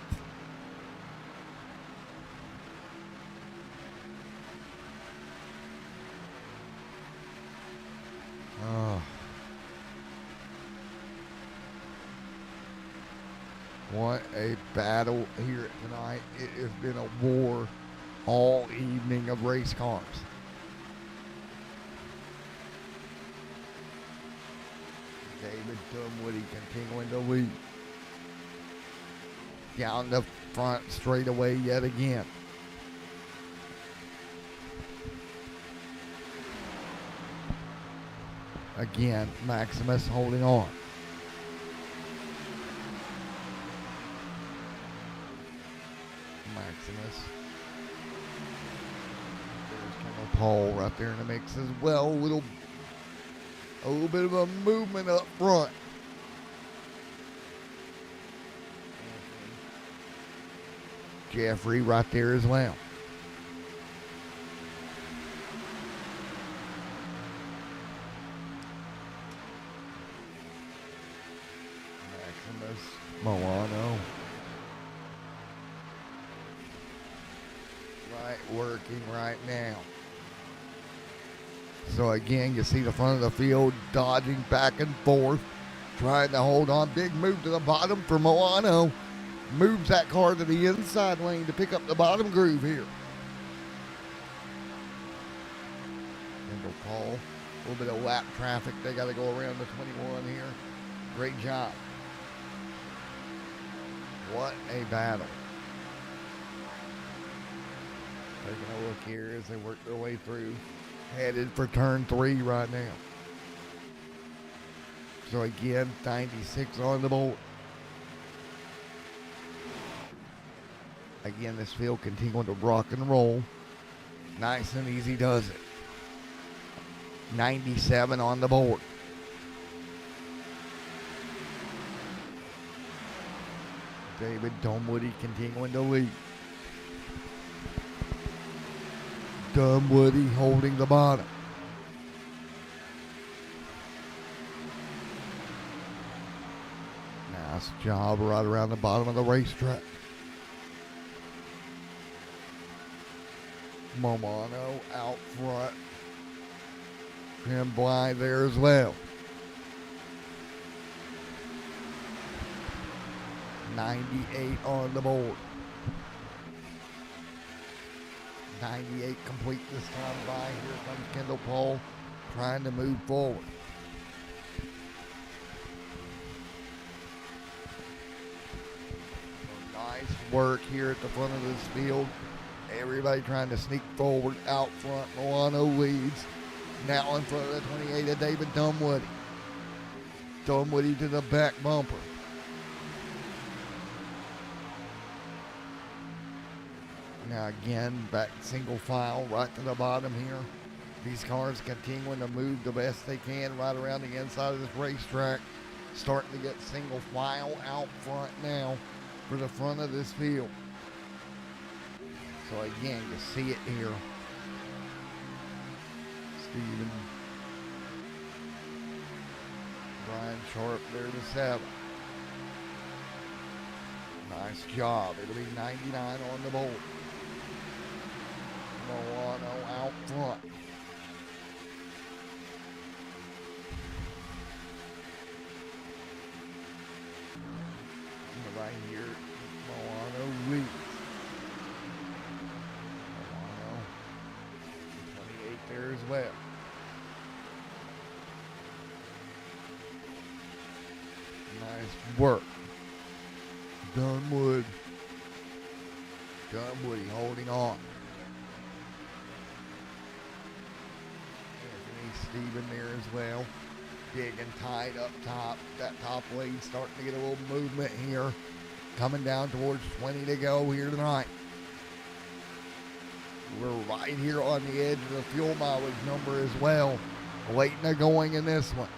What a battle here tonight. It has been a war all evening of race cars. David Dunwoody continuing to lead. Down the front straightaway yet again. Again, Maximus holding on. Maximus. There's Kendall Paul right there in the mix as well. A little bit of a movement up front. Jeffrey right there as well. Maximus, Milano. Right, working right now. So again, you see the front of the field dodging back and forth, trying to hold on. Big move to the bottom for Milano. Moves that car to the inside lane to pick up the bottom groove here. Kendall Paul, a little bit of lap traffic. They got to go around the 21 here. Great job. What a battle. Taking a look here as they work their way through. Headed for turn 3 right now. So again, 96 on the board. Again, this field continuing to rock and roll. Nice and easy does it. 97 on the board. David Dunwoody continuing to lead. Dunwoody holding the bottom. Nice job right around the bottom of the racetrack. Momano out front. Tim Bly there as well. 98 on the board. 98 complete this time by. Here comes Kendall Paul trying to move forward. Nice work here at the front of this field. Everybody trying to sneak forward out front. Milano leads. Now in front of the 28 of David Dunwoody. Dunwoody to the back bumper. Now again, back single file right to the bottom here. These cars continuing to move the best they can right around the inside of this racetrack. Starting to get single file out front now for the front of this field. So again, you see it here. Steven. Brian Sharp there to 7. Nice job. It'll be 99 on the board. Milano out front. And right here, Milano leads. Milano, 28 there as well. Nice work. Dunwoody holding on. Steven there as well. Big and tight up top. That top lane starting to get a little movement here. Coming down towards 20 to go here tonight. We're right here on the edge of the fuel mileage number as well. Waiting to going in this one.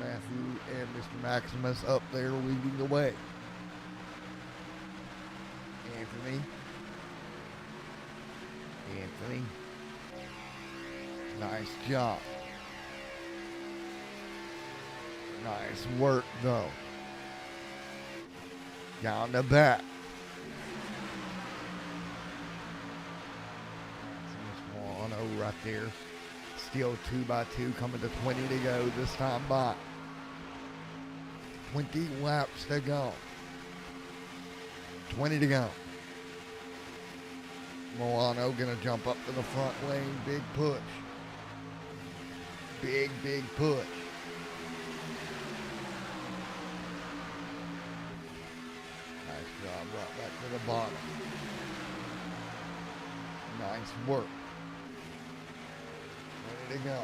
Matthew and Mr. Maximus up there leading the way. Anthony. Nice job. Nice work though. Down the back. Milano right there. Still 2 by 2 coming to 20 to go this time by. 20 laps to go. 20 to go. Milano gonna jump up to the front lane. Big push. Big push. Nice job right back to the bottom. Nice work. Ready to go.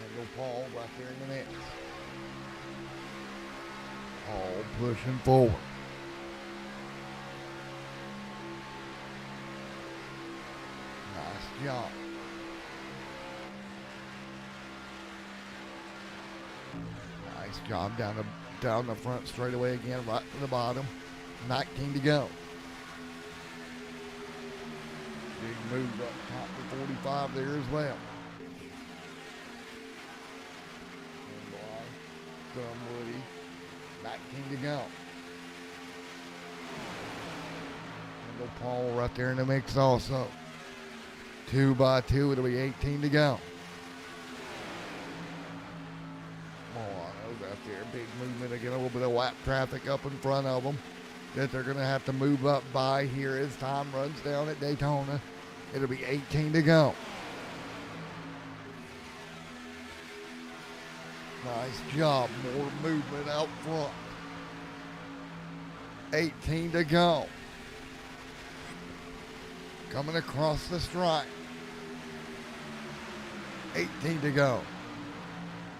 Kendall Paul right there in the mix. Paul pushing forward. Nice job. Nice job down the front straightaway again, right to the bottom. 19 to go. Big move up top to 45 there as well. Woody. 19 to go. Kendall Paul right there in the mix also. 2 by 2, it'll be 18 to go. Milano's out there, big movement again, a little bit of lap traffic up in front of them that they're going to have to move up by here as time runs down at Daytona. It'll be 18 to go. Nice job, more movement out front. 18 to go. Coming across the stripe. 18 to go.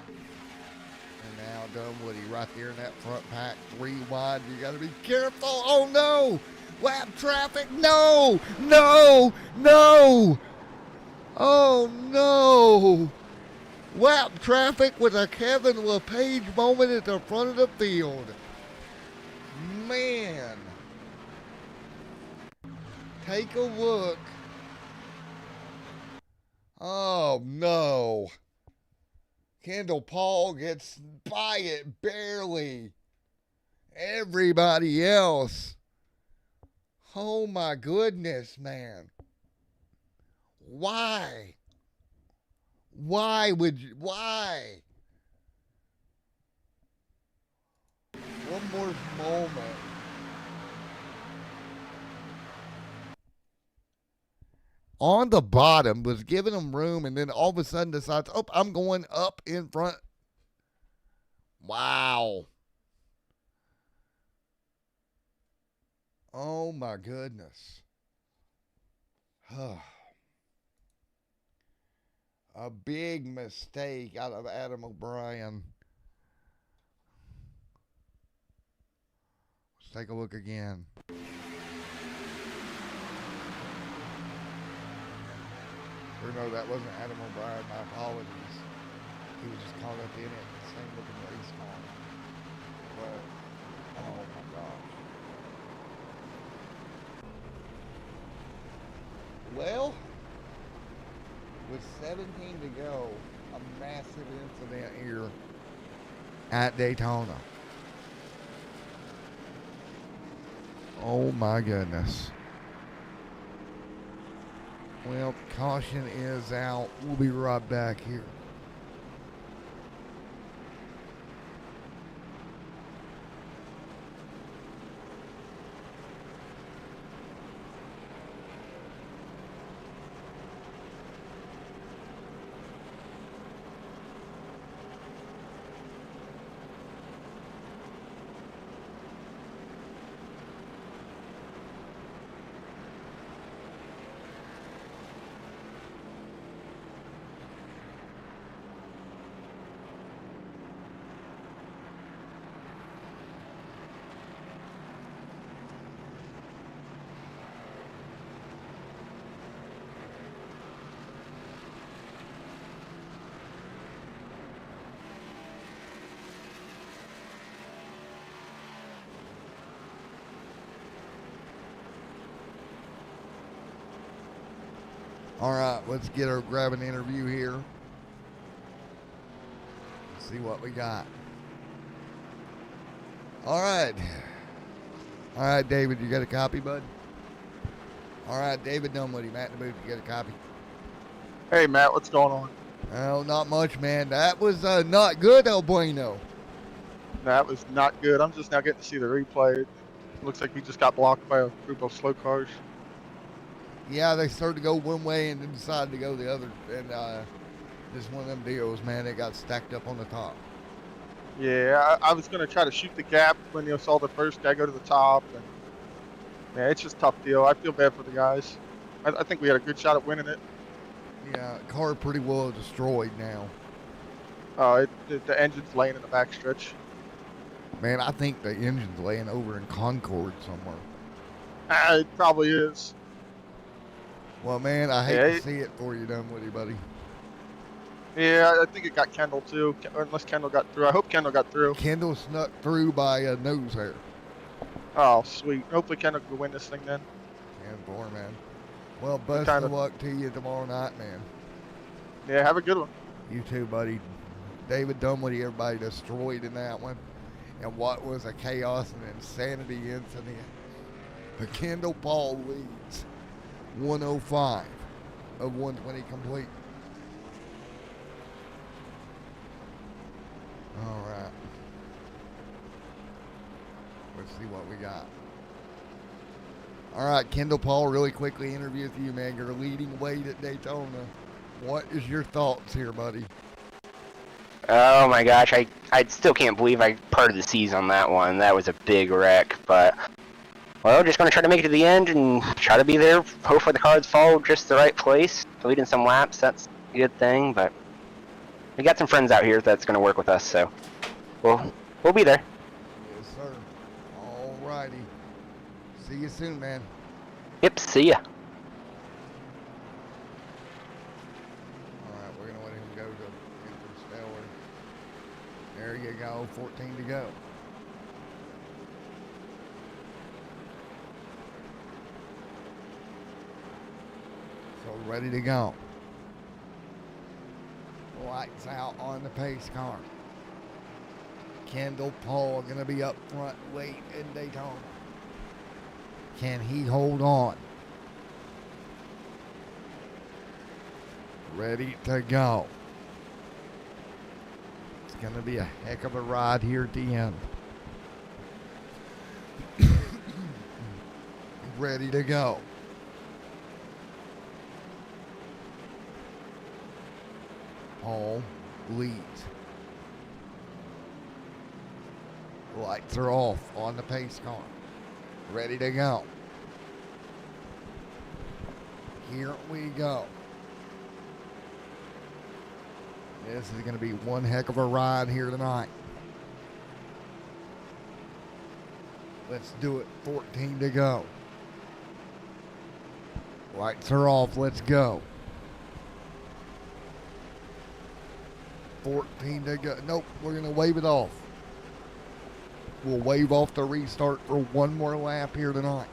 And now Dunwoody right there in that front pack, 3 wide. You got to be careful. Oh no! Lap traffic. No! No! No! Oh no! Lap traffic with a Kevin LePage moment at the front of the field. Man. Take a look. Oh, no. Kendall Paul gets by it barely. Everybody else. Oh, my goodness, man. Why? Why would you? Why? One more moment. On the bottom, was giving him room, and then all of a sudden decides, oh, I'm going up in front. Wow. Oh, my goodness. A big mistake out of Adam O'Brien. Let's take a look again. Or no, that wasn't Adam O'Brien. My apologies. He was just caught up in it. Same looking race car. But, oh my gosh. Well, with 17 to go, a massive incident here at Daytona. Oh my goodness. Well, caution is out. We'll be right back here. All right, let's grab an interview here. Let's see what we got. All right. All right, David, you got a copy, bud? All right, David Dunwoody, Matt in the booth, you got a copy? Hey, Matt, what's going on? Oh, not much, man. That was not good, El Bueno. That was not good. I'm just now getting to see the replay. Looks like we just got blocked by a group of slow cars. Yeah, they started to go one way and then decided to go the other. And just one of them deals, man. They got stacked up on the top. Yeah, I was going to try to shoot the gap when you saw the first guy go to the top. And yeah, it's just a tough deal. I feel bad for the guys. I think we had a good shot at winning it. Yeah, car pretty well destroyed now. The engine's laying in the backstretch. Man, I think the engine's laying over in Concord somewhere. It probably is. Well, man, I hate to see it for you, Dunwoody, buddy. Yeah, I think it got Kendall too, unless Kendall got through. I hope Kendall got through. Kendall snuck through by a nose hair. Oh, sweet. Hopefully Kendall can win this thing then. And poor man. Well, best of luck to you tomorrow night, man. Yeah, have a good one. You too, buddy. David Dunwoody, everybody destroyed in that one. And what was a chaos and insanity incident. But Kendall Paul leads 105 of 120 complete. All right. Let's see what we got. All right, Kendall Paul, really quickly interview with you, man. You're leading weight at Daytona. What is your thoughts here, buddy? Oh my gosh, I still can't believe I parted the seas on that one. That was a big wreck, but well, just gonna try to make it to the end and try to be there. Hopefully the cards fall just the right place. Leading some laps, that's a good thing, but we got some friends out here that's gonna work with us, so we'll be there. Yes, sir. All righty. See you soon, man. Yep, see ya. Alright, we're going to let him go to Interstellar. There you go, 14 to go. So ready to go. Lights out on the pace car. Kendall Paul going to be up front late in Daytona. Can he hold on? Ready to go. It's going to be a heck of a ride here at the end. Ready to go. Paul leads. Lights are off on the pace car. Ready to go. Here we go. This is going to be one heck of a ride here tonight. Let's do it. 14 to go. Lights are off. Let's go. 14 to go. Nope, we're going to wave it off. We'll wave off the restart for one more lap here tonight.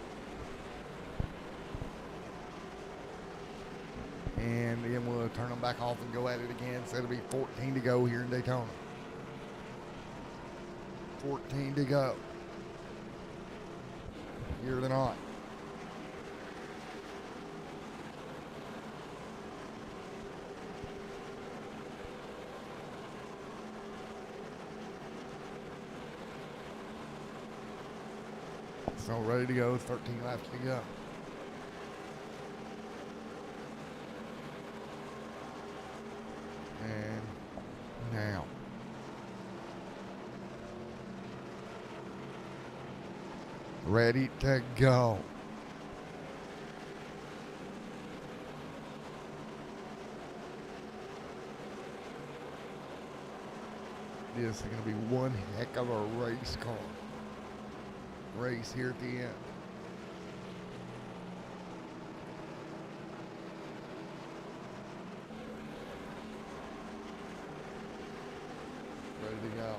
And then we'll turn them back off and go at it again. So it'll be 14 to go here in Daytona. 14 to go here tonight. So ready to go, 13 laps to go. And now. Ready to go. This is going to be one heck of a race car. Race here at the end. Ready to go.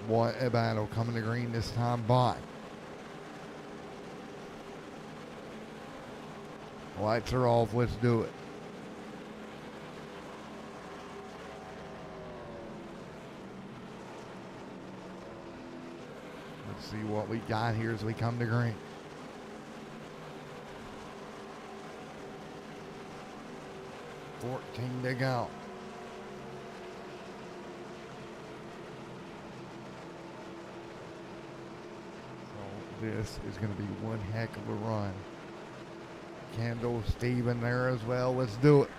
What a battle coming to green this time by. Lights are off. Let's do it. Let's see what we got here as we come to green. $14 to go. So this is going to be one heck of a run. Kendall, Steven there as well. Let's do it.